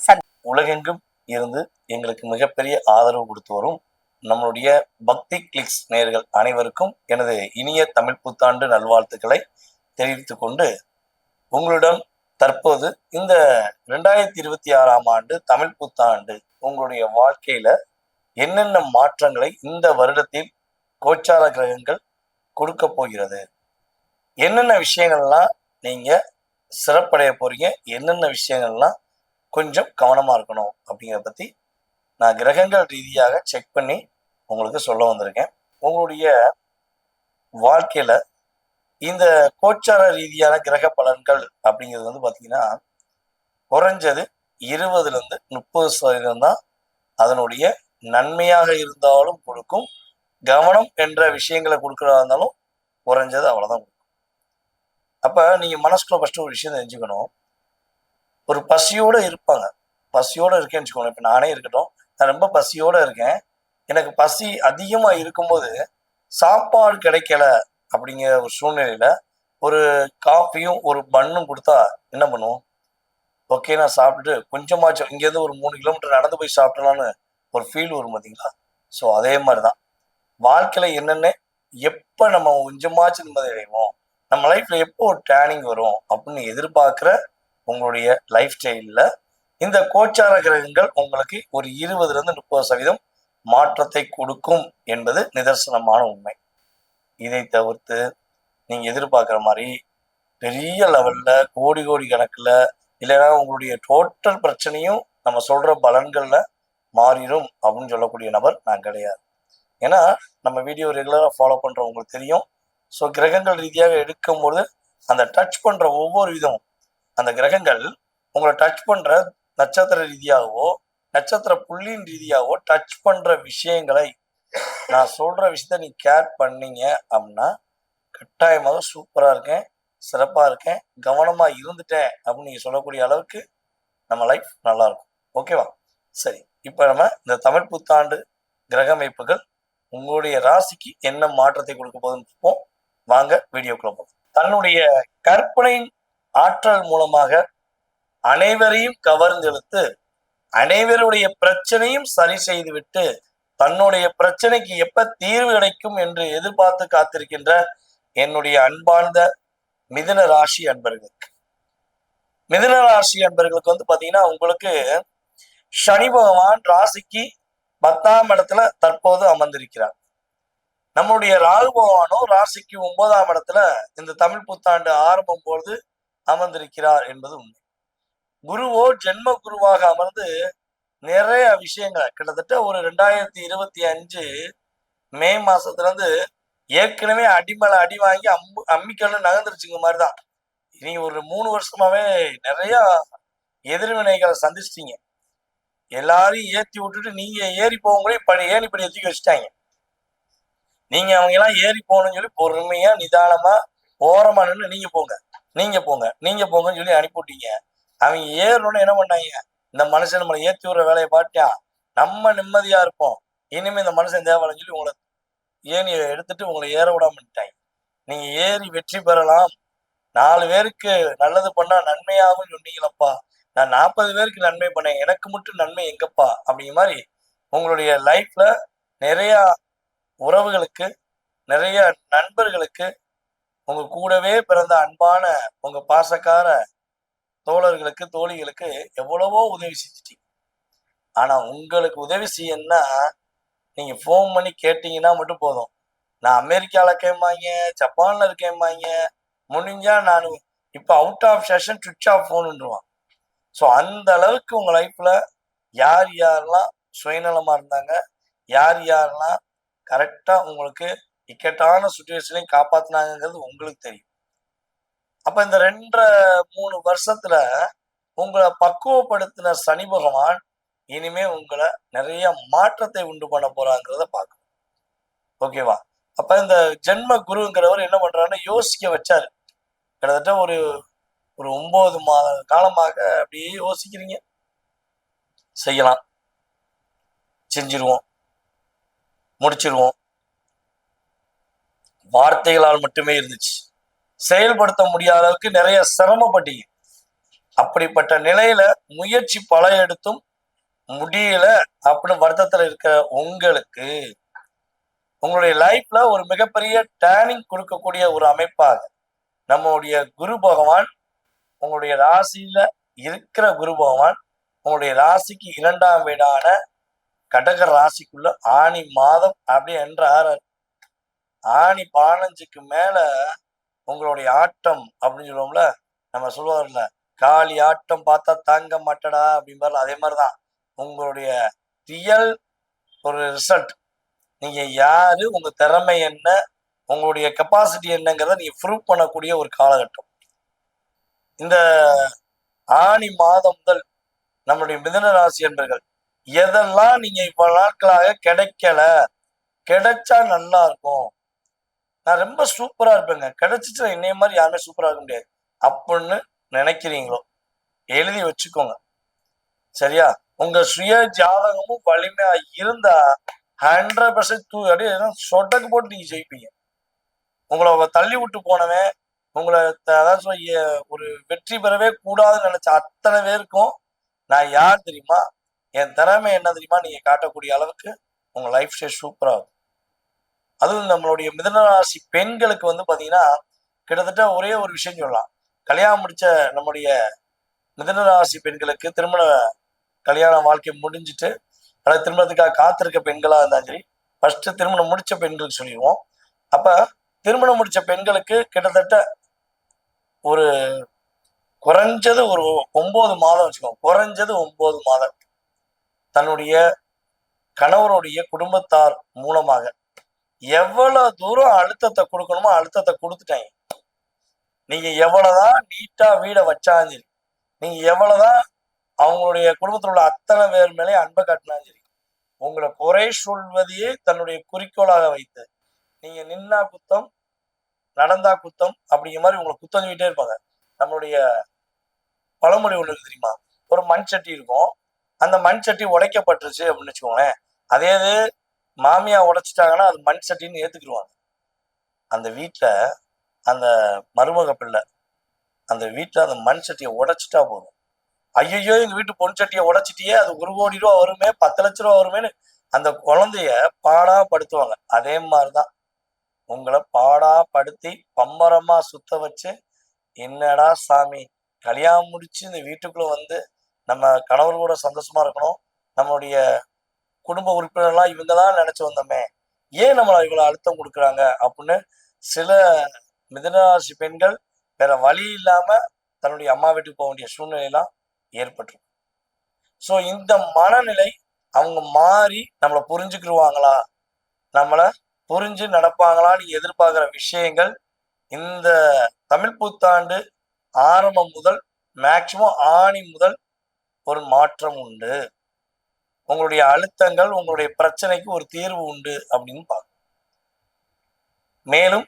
S4: உலகெங்கும் இருந்து எங்களுக்கு மிகப்பெரிய ஆதரவு கொடுத்து வரும் நம்மளுடைய பக்தி கிளிக்ஸ் நேயர்கள் அனைவருக்கும் எனது இனிய தமிழ் புத்தாண்டு நல்வாழ்த்துக்களை தெரிவித்துக் கொண்டு, உங்களிடம் தற்போது இந்த 2026ஆம் ஆண்டு தமிழ் புத்தாண்டு உங்களுடைய வாழ்க்கையில என்னென்ன மாற்றங்களை இந்த வருடத்தில் கோச்சார கிரகங்கள் கொடுக்க போகிறது, என்னென்ன விஷயங்கள்லாம் நீங்க சிறப்படைய போறீங்க, என்னென்ன விஷயங்கள்லாம் கொஞ்சம் கவனமா இருக்கணும் அப்படிங்கிறத பத்தி நான் கிரகங்கள் ரீதியாக செக் பண்ணி உங்களுக்கு சொல்ல வந்திருக்கேன். உங்களுடைய வாழ்க்கையில இந்த கோச்சார ரீதியான கிரக பலன்கள் அப்படிங்கிறது பாத்தீங்கன்னா குறைஞ்சது 20-30% தான் அதனுடைய நன்மையாக இருந்தாலும் கொடுக்கும். கவனம் என்ற விஷயங்களை கொடுக்கறதா இருந்தாலும் குறைஞ்சது அவ்வளவுதான் கொடுக்கும். அப்ப நீங்க மனசுக்குள்ள ஃபர்ஸ்ட் ஒரு விஷயம் தெரிஞ்சுக்கணும். ஒரு பசியோட இருப்பாங்க, பசியோட இருக்கேன்னு வச்சுக்கோங்க. இப்ப நானே இருக்கட்டும், நான் ரொம்ப பசியோட இருக்கேன், எனக்கு பசி அதிகமா இருக்கும்போது சாப்பாடு கிடைக்கல அப்படிங்கிற ஒரு சூழ்நிலையில ஒரு காஃபியும் ஒரு பன்னும் கொடுத்தா என்ன பண்ணுவோம்? ஓகே, நான் சாப்பிட்டுட்டு கொஞ்சமாச்சும் இங்கேருந்து ஒரு 3 கிலோமீட்டர் நடந்து போய் சாப்பிட்டலான்னு ஒரு ஃபீல் வரும் பார்த்தீங்களா? ஸோ அதே மாதிரிதான் வாழ்க்கையில என்னென்ன எப்ப நம்ம கொஞ்சமாச்சும் நிம்மதி அடைவோம், நம்ம லைஃப்ல எப்போ ஒரு டேர்னிங் வரும் அப்படின்னு எதிர்பார்க்கிற உங்களுடைய லைஃப் ஸ்டைல்ல இந்த கோச்சார கிரகங்கள் உங்களுக்கு ஒரு 20-30% மாற்றத்தை கொடுக்கும் என்பது நிதர்சனமான உண்மை. இதை தவிர்த்து நீங்க எதிர்பார்க்குற மாதிரி பெரிய லெவல்ல கோடி கோடி கணக்குல இல்லைன்னா உங்களுடைய டோட்டல் பிரச்சனையும் நம்ம சொல்ற பலன்கள்ல மாறிடும் அப்படின்னு சொல்லக்கூடிய நபர் நான் கிடையாது. ஏன்னா நம்ம வீடியோ ரெகுலரா ஃபாலோ பண்றவங்களுக்கு தெரியும். ஸோ கிரகங்கள் ரீதியாக எடுக்கும்போது அந்த டச் பண்ற ஒவ்வொரு விதமும் அந்த கிரகங்கள் உங்களை டச் பண்ற நட்சத்திர ரீதியாகவோ நட்சத்திர புள்ளியின் ரீதியாகவோ டச் பண்ற விஷயங்களை நான் சொல்ற விஷயத்த நீ கேர் பண்ணீங்க அப்படின்னா கட்டாயமாக சூப்பரா இருக்கேன், சிறப்பா இருக்கேன், கவனமா இருந்துட்டேன் அப்படின்னு நீங்க சொல்லக்கூடிய அளவுக்கு நம்ம லைஃப் நல்லா இருக்கும். ஓகேவா? சரி, இப்ப நம்ம இந்த தமிழ் புத்தாண்டு கிரக அமைப்புகள் உங்களுடைய ராசிக்கு என்ன மாற்றத்தை கொடுக்க போகுதுன்னு பார்ப்போம். வாங்க வீடியோக்குள்ள போகும். தன்னுடைய கற்பனையின் ஆற்றல் மூலமாக அனைவரையும் கவர்ந்தெழுத்து அனைவருடைய பிரச்சனையும் சரி செய்துவிட்டு தன்னுடைய பிரச்சனைக்கு எப்ப தீர்வு கிடைக்கும் என்று எதிர்பார்த்து காத்திருக்கின்ற என்னுடைய அன்பார்ந்த மிதுன ராசி அன்பர்களுக்கு வந்து பாத்தீங்கன்னா உங்களுக்கு சனி பகவான் ராசிக்கு 10ஆம் இடத்துல தற்போது அமர்ந்திருக்கிறார். நம்முடைய ராகு பகவானோ ராசிக்கு 9ஆம் இடத்துல இந்த தமிழ் புத்தாண்டு ஆரம்பம் பொழுது அமர்ந்திருக்கிறார் என்பது உண்மை. குருவோ ஜென்ம குருவாக அமர்ந்து நிறைய விஷயங்களை கிட்டத்தட்ட ஒரு 2025 மே மாசத்துல இருந்து ஏற்கனவே அடிமலை அடி வாங்கி அம்மிக்கல்லு நகர்ந்துருச்சுங்க மாதிரிதான். நீங்க ஒரு 3 வருஷமாவே நிறைய எதிர்வினைகளை சந்திச்சிட்டீங்க. எல்லாரையும் ஏற்றி விட்டுட்டு நீங்க ஏறி போகக்கூடிய ஏணிப்படி தூக்கி வச்சுட்டாங்க. நீங்க அவங்க எல்லாம் ஏறி போகணும்னு சொல்லி பொறுமையா நிதானமா ஓரமா நின்று நீங்க போங்கன்னு சொல்லி அனுப்பிவிட்டீங்க. அவங்க ஏறணும்னு என்ன பண்ணாங்க, இந்த மனுஷன் நம்மளை ஏற்றி விடுற வேலையை பாட்டியா நம்ம நிம்மதியா இருப்போம், இனிமே இந்த மனுஷன் தேவைன்னு சொல்லி உங்களை ஏணியை எடுத்துட்டு உங்களை ஏற விடாமட்டாங்க. நீங்க ஏறி வெற்றி பெறலாம், 4 பேருக்கு நல்லது பண்ணா நன்மையாகும் சொன்னீங்களப்பா, நான் 40 பேருக்கு நன்மை பண்ணேன், எனக்கு மட்டும் நன்மை எங்கப்பா அப்படிங்கிற மாதிரி உங்களுடைய லைஃப்ல நிறைய உறவுகளுக்கு நிறைய நண்பர்களுக்கு உங்க கூடவே பிறந்த அன்பான உங்க பாசக்கார தோழர்களுக்கு தோழிகளுக்கு எவ்வளவோ உதவி செஞ்சுட்டீங்க. ஆனா உங்களுக்கு உதவி செய்யணும்னா நீங்க ஃபோன் பண்ணி கேட்டீங்கன்னா மட்டும் போதும். நான் அமெரிக்கால இருக்கேன்பாங்க, ஜப்பான்ல இருக்கேன்பாங்க, முடிஞ்சா நான் இப்ப அவுட் ஆஃப் செஷன் சுவிட்ச் ஆஃப் போன்னுருவான். ஸோ அந்த அளவுக்கு உங்க லைஃப்ல யார் யாரெல்லாம் சுயநலமா இருந்தாங்க, யார் யாரெல்லாம் கரெக்டா உங்களுக்கு இக்கட்டான சுச்சுவேஷனையும் காப்பாத்தினாங்கிறது உங்களுக்கு தெரியும். அப்ப இந்த 2.5-3 வருஷத்துல உங்களை பக்குவப்படுத்தின சனி பகவான் இனிமே உங்களை நிறைய மாற்றத்தை உண்டு பண்ண போறாங்கிறத பார்க்கணும். ஓகேவா? அப்ப இந்த ஜென்ம குருங்கிறவர் என்ன பண்றாருன்னு யோசிக்க வச்சாரு. கிட்டத்தட்ட ஒரு 9 மாத காலமாக அப்படியே யோசிக்கிறீங்க. செய்யலாம், செஞ்சிருவோம், முடிச்சிருவோம், வார்த்தைகளால் மட்டுமே இருந்துச்சு. செயல்படுத்த முடியாத அளவுக்கு நிறைய சிரமப்பட்டீங்க. அப்படிப்பட்ட நிலையில முயற்சி பல எடுத்தும் முடியல அப்படின்னு வருத்தத்துல இருக்க உங்களுக்கு உங்களுடைய லைஃப்ல ஒரு மிகப்பெரிய டேர்னிங் கொடுக்கக்கூடிய ஒரு அமைப்பாக நம்முடைய குரு பகவான், உங்களுடைய ராசியில இருக்கிற குரு பகவான் உங்களுடைய ராசிக்கு 2ஆம் வீடான கடக ராசிக்குள்ள ஆணி மாதம் அப்படி என்றார். ஆணி 15க்கு மேல உங்களுடைய ஆட்டம் அப்படின்னு சொல்லுவோம்ல, நம்ம சொல்லுவோம்ல, காளி ஆட்டம் பார்த்தா தாங்க மாட்டடா அப்படின்பாரு. அதே மாதிரிதான் உங்களுடைய ரியல் ஒரு ரிசல்ட். நீங்க யாரு, உங்க திறமை என்ன, உங்களுடைய கெப்பாசிட்டி என்னங்கிறத நீங்க ப்ரூவ் பண்ணக்கூடிய ஒரு காலகட்டம். இந்த ஆணி மாதம் முதல் நம்மளுடைய மிதுன ராசி என்பர்கள் எதெல்லாம் நீங்க இவ்வளவு நாட்களாக கிடைச்சா நல்லா இருக்கும், நான் ரொம்ப சூப்பரா இருப்பேங்க, கிடைச்சிச்சு என்னைய மாதிரி யாருமே சூப்பரா இருக்க முடியாது அப்படின்னு நினைக்கிறீங்களோ எழுதி வச்சுக்கோங்க. சரியா? உங்க சுய ஜாதகமும் வலிமையா இருந்தா 100% சொட்டக்கு போட்டு நீங்க ஜெயிப்பீங்க. உங்களை தள்ளி விட்டு போனவன், உங்களை அதாவது ஒரு வெற்றி பெறவே கூடாதுன்னு நினைச்ச அத்தனை பேருக்கும் நான் யார் தெரியுமா, என் திறமை என்ன தெரியுமா நீங்க காட்டக்கூடிய அளவுக்கு உங்க லைஃப் ஸ்டைல் சூப்பரா இருக்கும். அதுவும் நம்மளுடைய மிதுனராசி பெண்களுக்கு வந்து பாத்தீங்கன்னா கிட்டத்தட்ட ஒரே ஒரு விஷயம் சொல்லலாம். கல்யாணம் முடிச்ச நம்முடைய மிதுனராசி பெண்களுக்கு கல்யாண வாழ்க்கை முடிஞ்சிட்டு அதாவது திருமணத்துக்காக காத்திருக்க பெண்களா இருந்தாலும் சரி, ஃபர்ஸ்ட் திருமணம் முடிச்ச பெண்களுக்கு சொல்லிடுவோம். அப்ப திருமணம் முடிச்ச பெண்களுக்கு கிட்டத்தட்ட ஒரு குறைஞ்சது ஒரு 9 மாதம் வச்சுக்கோங்க, குறைஞ்சது 9 மாதம் தன்னுடைய கணவருடைய குடும்பத்தார் மூலமாக எவ்வளவு தூரம் அழுத்தத்தை கொடுக்கணுமோ அழுத்தத்தை கொடுத்துட்டாங்க. நீங்க எவ்வளவுதான் நீட்டா வீடை வச்சாலும் சரி, நீங்க எவ்வளவுதான் அவங்களுடைய குடும்பத்தில் உள்ள அத்தனை பேர் மேலே அன்பை காட்டினாலும் சரி, உங்களை குறை சொல்வதையே தன்னுடைய குறிக்கோளாக வைத்து நீங்க நின்னா குத்தம் நடந்தா குத்தம் அப்படிங்கிற மாதிரி உங்களை குத்தம் சொல்லிட்டே இருப்பாங்க. நம்மளுடைய பழமொழி ஒண்ணு இருக்கு தெரியுமா? ஒரு மண் சட்டி இருக்கும், அந்த மண் சட்டி உடைக்கப்பட்டுருச்சு அப்படின்னு வச்சுக்கோங்களேன். அதே இது மாமியா உடைச்சிட்டாங்கன்னா அது மண் சட்டின்னு ஏத்துக்கிடுவாங்க. அந்த வீட்டுல அந்த மருமக பிள்ளை அந்த வீட்டுல அந்த மண் சட்டியை உடைச்சிட்டா போதும், ஐயோ எங்க வீட்டு பொன் சட்டியை உடைச்சிட்டியே, அது 1 கோடி ரூபா வருமே, 10 லட்ச ரூபா வருமேன்னு அந்த குழந்தைய பாடா படுத்துவாங்க. அதே மாதிரிதான் உங்களை பாடா படுத்தி பம்பரமா சுத்த வச்சு, என்னடா சாமி கல்யாணம் முடிச்சு இந்த வீட்டுக்குள்ள வந்து நம்ம கணவர் கூட சந்தோஷமா இருக்கணும், நம்மளுடைய குடும்ப உறுப்பினர்லாம் இவங்கதான் நினைச்சு வந்தோமே, ஏன் நம்மள இவ்வளவு அழுத்தம் கொடுக்குறாங்க அப்படின்னு சில மிதுனராசி பெண்கள் வேற வழி இல்லாம தன்னுடைய அம்மா வீட்டுக்கு போக வேண்டிய சூழ்நிலையெல்லாம் ஏற்பட்டிருக்கும். ஸோ இந்த மனநிலை அவங்க மாறி நம்மளை புரிஞ்சுக்கிடுவாங்களா, நம்மளை புரிஞ்சு நடப்பாங்களான்னு எதிர்பார்க்கிற விஷயங்கள் இந்த தமிழ் புத்தாண்டு ஆரம்பம் முதல் மேக்சிமம் ஆணி முதல் ஒரு மாற்றம் உண்டு. உங்களுடைய அழுத்தங்கள் உங்களுடைய பிரச்சனைக்கு ஒரு தீர்வு உண்டு அப்படின்னு பார்க்கணும். மேலும்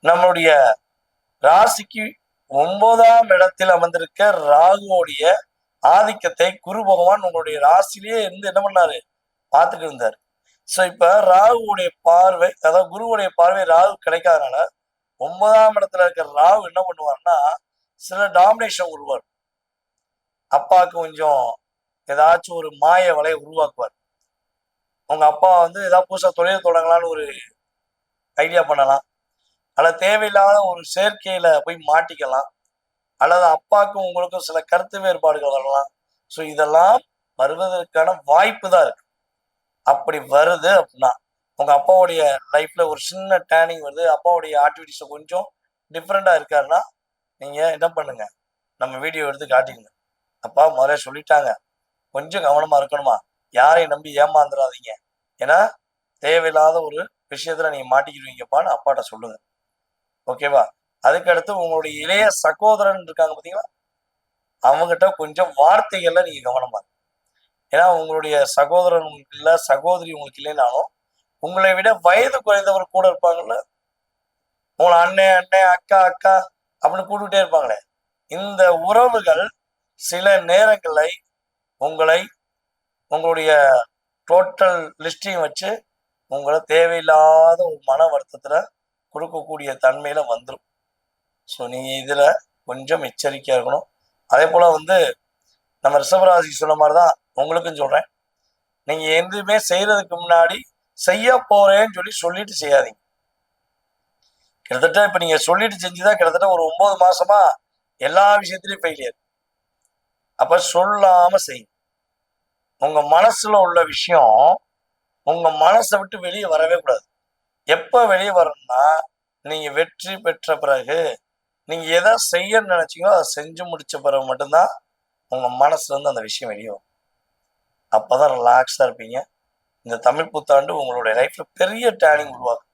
S4: நம்மளுடைய ராசிக்கு 9ஆம் இடத்தில் அமர்ந்திருக்க ராகுவோடைய ஆதிக்கத்தை குரு பகவான் உங்களுடைய ராசிலேயே இருந்து என்ன பண்ணாரு, பார்த்துட்டு இருந்தார். ஸோ இப்ப ராகுவுடைய பார்வை, அதாவது குருவுடைய பார்வை ராகு கிடைக்காதனால 9ஆம் இடத்துல இருக்கிற ராகு என்ன பண்ணுவார்னா சில டாமினேஷன் உருவார். அப்பாவுக்கு கொஞ்சம் ஏதாச்சும் ஒரு மாய வலையை உருவாக்குவார். உங்க அப்பா வந்து ஏதாவது புதுசா தொழில் தொடங்கலான்னு ஒரு ஐடியா பண்ணலாம், அல்லது தேவையில்லாத ஒரு சேர்க்கையில போய் மாட்டிக்கலாம், அல்லது அப்பாவுக்கும் உங்களுக்கும் சில கருத்து வேறுபாடுகள் வரலாம். ஸோ இதெல்லாம் வருவதற்கான வாய்ப்பு தான் இருக்கு. அப்படி வருது அப்படின்னா உங்க அப்பாவுடைய லைஃப்ல ஒரு சின்ன டேர்னிங் வருது, அப்பாவுடைய ஆக்டிவிட்டிஸ் கொஞ்சம் டிஃப்ரெண்டா இருக்காருன்னா நீங்க என்ன பண்ணுங்க, நம்ம வீடியோ எடுத்து காட்டிடுங்க. அப்பா முதல்ல சொல்லிட்டாங்க, கொஞ்சம் கவனமா இருக்கணுமா, யாரையும் நம்பி ஏமாந்துடாதீங்க, ஏன்னா தேவையில்லாத ஒரு விஷயத்துல நீங்க மாட்டிக்கிடுவீங்கப்பான்னு அப்பாட்ட சொல்லுங்க. ஓகேவா? அதுக்கடுத்து உங்களுடைய இளைய சகோதரன் இருக்காங்க பார்த்தீங்களா, அவங்ககிட்ட கொஞ்சம் வார்த்தைகள்ல நீங்க கவனமா இருக்கு. ஏன்னா உங்களுடைய சகோதரன் உங்களுக்கு இல்லை, சகோதரி உங்களுக்கு இல்லைனாலும் உங்களை விட வயது குறைந்தவர் கூட இருப்பாங்கல்ல, உங்களை அண்ணன் அண்ணன் அக்கா அக்கா அப்படின்னு கூப்பிட்டுட்டே இருப்பாங்களே, இந்த உறவுகள் சில நேரங்களை உங்களுடைய டோட்டல் லிஸ்டையும் வச்சு உங்களை தேவையில்லாத ஒரு மன வருத்தத்துல கொடுக்கக்கூடிய தன்மையில வந்துடும். ஸோ நீங்க இதுல கொஞ்சம் எச்சரிக்கையா இருக்கணும். அதே போல வந்து நம்ம ரிஷபராசி சொன்ன மாதிரிதான் உங்களுக்கும் சொல்றேன், நீங்க எதுவுமே செய்யறதுக்கு முன்னாடி செய்ய போறேன்னு சொல்லிட்டு செய்யாதீங்க. கிட்டத்தட்ட இப்ப நீங்க சொல்லிட்டு செஞ்சுதான் கிட்டத்தட்ட ஒரு 9 மாசமா எல்லா விஷயத்திலையும் ஃபெயிலியர். அப்ப சொல்லாம செய்யுங்க. உங்க மனசுல உள்ள விஷயம் உங்க மனசை விட்டு வெளியே வரவே கூடாது. எப்ப வெளியே வரணும்னா நீங்க வெற்றி பெற்ற பிறகு, நீங்க எதை செய்ய நினைச்சீங்களோ அதை செஞ்சு முடிச்ச பிறகு மட்டும்தான் உங்க மனசுல இருந்து அந்த விஷயம் வெளியே வரும். அப்பதான் ரிலாக்ஸா இருப்பீங்க. இந்த தமிழ் புத்தாண்டு உங்களுடைய லைஃப்ல பெரிய டேர்னிங் உருவாக்கும்,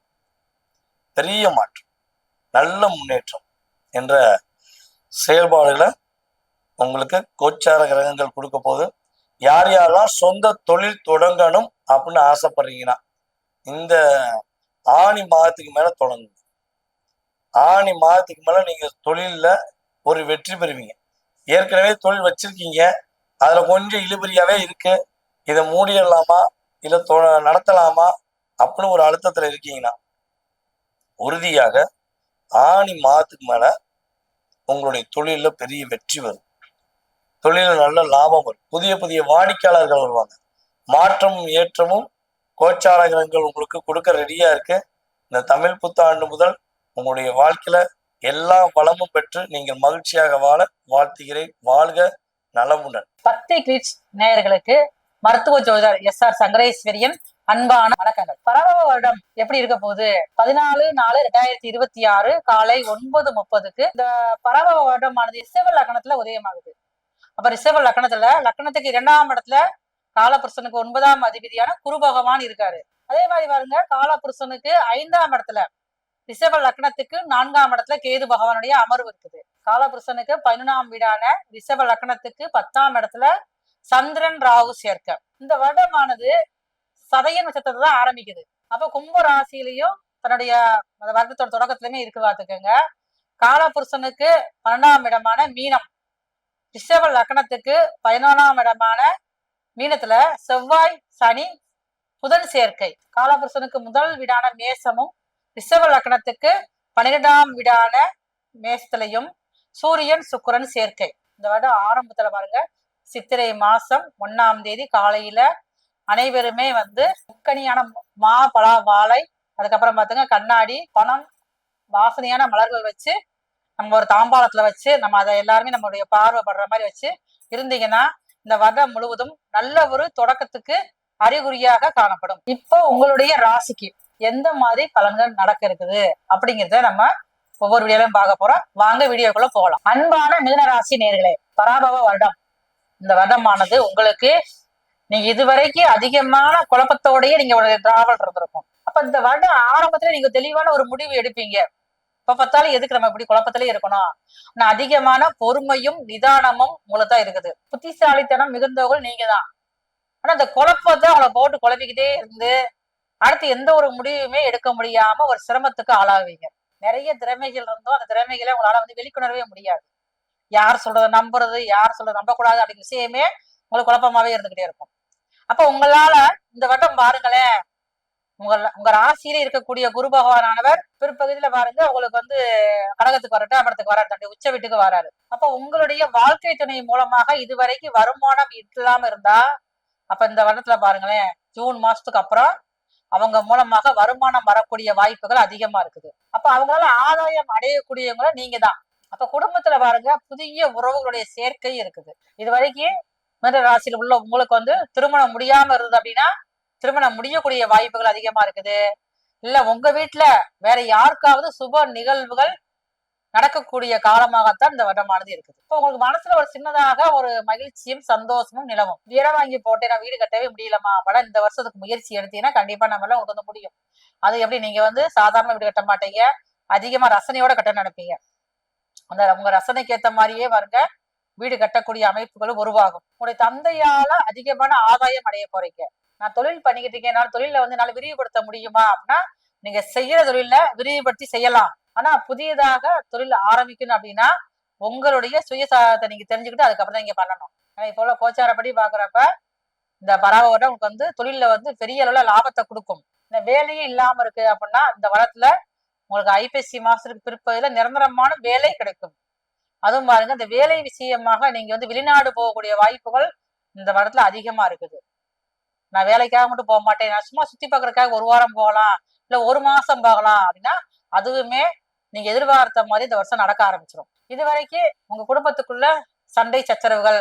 S4: பெரிய மாற்றம், நல்ல முன்னேற்றம் என்ற செயல்பாடுகளை உங்களுக்கு கோச்சார கிரகங்கள் கொடுக்க போது. யார் யாரெல்லாம் சொந்த தொழில் தொடங்கணும் அப்படின்னு ஆசைப்படுறீங்கன்னா இந்த ஆணி மாதத்துக்கு மேல தொடங்குங்க. ஆணி மாதத்துக்கு மேல நீங்க தொழில்ல ஒரு வெற்றி பெறுவீங்க. ஏற்கனவே தொழில் வச்சிருக்கீங்க, அதுல கொஞ்சம் இழுபறியாவே இருக்கு, இதை மூடிடலாமா இல்ல நடத்தலாமா அப்படின்னு ஒரு அழுத்தத்துல இருக்கீங்கன்னா உறுதியாக ஆணி மாதத்துக்கு மேல உங்களுடைய தொழில பெரிய வெற்றி வரும், தொழில நல்ல லாபம் வரும், புதிய புதிய வாடிக்கையாளர்கள் வருவாங்க, மாற்றமும் ஏற்றமும் கோச்சார கிரகங்கள் உங்களுக்கு கொடுக்க ரெடியா இருக்கு. இந்த தமிழ் புத்தாண்டு முதல் உங்களுடைய வாழ்க்கையில எல்லா வளமும் பெற்று நீங்கள் மகிழ்ச்சியாக வாழ வாழ்த்துகிறேன். வாழ்க நலமுடன்.
S5: பக்தி கிளிட்ஸ் நேயர்களுக்கு மருத்துவ ஜோதிடர் எஸ்.ஆர். சங்கரேஸ்வரியன் அன்பான வணக்கங்கள். பரவ வருடம் எப்படி இருக்க போகுது? 14/4/2026 காலை 9:30 இந்த பரவ வருடமானது ரிஷப லக்னத்துல உதயமாகுது. அப்ப ரிஷப லக்னத்துக்கு 2ஆம் இடத்துல காலபுருஷனுக்கு 9ஆம் அதிபதியான குரு பகவான் இருக்காரு. அதே மாதிரி பாருங்க, காலபுருஷனுக்கு 5ஆம் இடத்துல ரிஷப லக்னத்துக்கு 4ஆம் இடத்துல கேது பகவானுடைய அமர்வு இருக்குது. காலபுருஷனுக்கு 11ஆம் வீடான ரிஷப லக்னத்துக்கு 10ஆம் இடத்துல சந்திரன் ராகு சேர்க்க. இந்த வருடமானது சதய நட்சத்திரத்தை தான் ஆரம்பிக்குது. அப்ப கும்ப ராசியிலையும் தன்னுடைய வருடத்தோட தொடக்கத்திலுமே இருக்கு பார்த்துக்கோங்க. காலபுருஷனுக்கு 12ஆம் இடமான மீனம், ரிஷப லக்னத்துக்கு 11ஆம் இடமான மீனத்துல செவ்வாய் சனி புதன் சேர்க்கை. காலபுருஷனுக்கு முதல் வீடான மேசமும் ரிஷப லக்னத்துக்கு 12ஆம் வீடான மேசத்திலையும் சூரியன் சுக்கிரன் சேர்க்கை. இந்த வருடம் ஆரம்பத்துல பாருங்க, சித்திரை மாசம் 1ஆம் தேதி காலையில அனைவருமே முக்கணியான மா பலா வாழை, அதுக்கப்புறம் பாத்துங்க கண்ணாடி, பணம், வாசனையான மலர்கள் வச்சு நம்ம ஒரு தாம்பாளத்துல வச்சு நம்ம அதை எல்லாருமே நம்மளுடைய பார்வைப்படுற மாதிரி வச்சு இருந்தீங்கன்னா இந்த வருடம் முழுவதும் நல்ல ஒரு தொடக்கத்துக்கு அறிகுறியாக காணப்படும். இப்போ உங்களுடைய ராசிக்கு எந்த மாதிரி பலன்கள் நடக்க இருக்குது அப்படிங்கிறத நம்ம ஒவ்வொரு வீடியோலையும் பார்க்க போறோம். வாங்க வீடியோக்குள்ள போகலாம். அன்பான மிதுன ராசி நேயர்களே, பராபவ வருடம் இந்த வருடமானது உங்களுக்கு நீங்க இதுவரைக்கும் அதிகமான குழப்பத்தோடயே நீங்க ஒரு டிராவல் இருந்திருக்கும். அப்ப இந்த வருடம் ஆரம்பத்துல நீங்க தெளிவான ஒரு முடிவு எடுப்பீங்க. இப்ப பார்த்தாலும் எதுக்கு நம்ம இப்படி குழப்பத்திலே இருக்கணும், ஆனா அதிகமான பொறுமையும் நிதானமும் உங்களுக்கு தான் இருக்குது. புத்திசாலித்தனம் மிகுந்தவர்கள் நீங்க தான். ஆனா அந்த குழப்பத்தை அவளை போட்டு குழப்பிக்கிட்டே இருந்து அடுத்து எந்த ஒரு முடிவுமே எடுக்க முடியாம ஒரு சிரமத்துக்கு ஆளாவீங்க. நிறைய திறமைகள் இருந்தோம், அந்த திறமைகளை உங்களால வெளிக்கொணரவே முடியாது. யார் சொல்றதை நம்புறது, யார் சொல்றதை நம்பக்கூடாது அப்படிங்கிற விஷயமே உங்களுக்கு குழப்பமாவே இருந்துகிட்டே இருக்கும். அப்ப உங்களால இந்த வட்டம் பாருங்களேன், உங்க ராசியில இருக்கக்கூடிய குரு பகவானவர் பிற்பகுதியில பாருங்க உங்களுக்கு கடகத்துக்கு வரட்டு, அமரத்துக்கு வராரு, தன்னுடைய உச்ச வீட்டுக்கு வராரு. அப்ப உங்களுடைய வாழ்க்கை துணை மூலமாக இதுவரைக்கும் வருமானம் இல்லாம இருந்தா, அப்ப இந்த வருடத்துல பாருங்களேன், ஜூன் மாசத்துக்கு அப்புறம் அவங்க மூலமாக வருமானம் வரக்கூடிய வாய்ப்புகள் அதிகமா இருக்குது. அப்ப அவங்களால ஆதாயம் அடையக்கூடியவங்கள நீங்க தான். அப்ப குடும்பத்துல பாருங்க, புதிய உறவுகளுடைய சேர்க்கை இருக்குது. இது வரைக்கும் மிதுன ராசியில உள்ள உங்களுக்கு திருமணம் முடியாம இருந்தது அப்படின்னா திருமணம் முடியக்கூடிய வாய்ப்புகள் அதிகமா இருக்குது. இல்ல உங்க வீட்டுல வேற யாருக்காவது சுப நிகழ்வுகள் நடக்கக்கூடிய காலமாகத்தான் இந்த வருடமானது இருக்குது. இப்போ உங்களுக்கு மனசுல ஒரு சின்னதாக ஒரு மகிழ்ச்சியும் சந்தோஷமும் நிலவும். இடம் வாங்கி போட்டு நான் வீடு கட்டவே முடியலமா, படம் இந்த வருஷத்துக்கு முயற்சி எடுத்தீங்கன்னா கண்டிப்பா நம்மளால உங்களுக்கு முடியும். அது எப்படி நீங்க சாதாரண வீடு கட்ட மாட்டீங்க, அதிகமா ரசனையோட கட்ட நினைப்பீங்க. அந்த உங்க ரசனைக்கு ஏத்த மாதிரியே பாருங்க வீடு கட்டக்கூடிய அமைப்புகளும் உருவாகும். உங்களுடைய தந்தையால அதிகமான ஆதாயம் அடைய போறீங்க. நான் தொழில் பண்ணிக்கிட்டு இருக்கேன், நான் தொழில என்னால விரிவுபடுத்த முடியுமா அப்படின்னா நீங்க செய்யற தொழில விரிவுபடுத்தி செய்யலாம். ஆனா புதியதாக தொழில் ஆரம்பிக்கணும் அப்படின்னா உங்களுடைய சுயசாதத்தை நீங்க தெரிஞ்சுக்கிட்டு அதுக்கப்புறம் தான் நீங்க பண்ணணும். இப்போ உள்ள கோச்சாரப்படி பாக்குறப்ப இந்த பராபவரம் உங்களுக்கு தொழில பெரிய அளவுல லாபத்தை கொடுக்கும். இந்த வேலையே இல்லாம இருக்கு அப்படின்னா இந்த வருடத்துல உங்களுக்கு ஐப்பசி மாசத்துக்கு பிற்பகுதியில நிரந்தரமான வேலை கிடைக்கும். அதுவும் பாருங்க, இந்த வேலை விஷயமாக நீங்க வெளிநாடு போகக்கூடிய வாய்ப்புகள் இந்த வருடத்துல அதிகமா இருக்குது. நான் வேலைக்காக மட்டும் போக மாட்டேன், நான் சும்மா சுத்தி பாக்குறதுக்காக ஒரு வாரம் போகலாம், இல்ல ஒரு மாசம் போகலாம் அப்படின்னா அதுவுமே நீங்க எதிர்பார்த்த மாதிரி இந்த வருஷம் நடக்க ஆரம்பிச்சிடும். இது வரைக்கும் உங்க குடும்பத்துக்குள்ள சண்டை சச்சரவுகள்,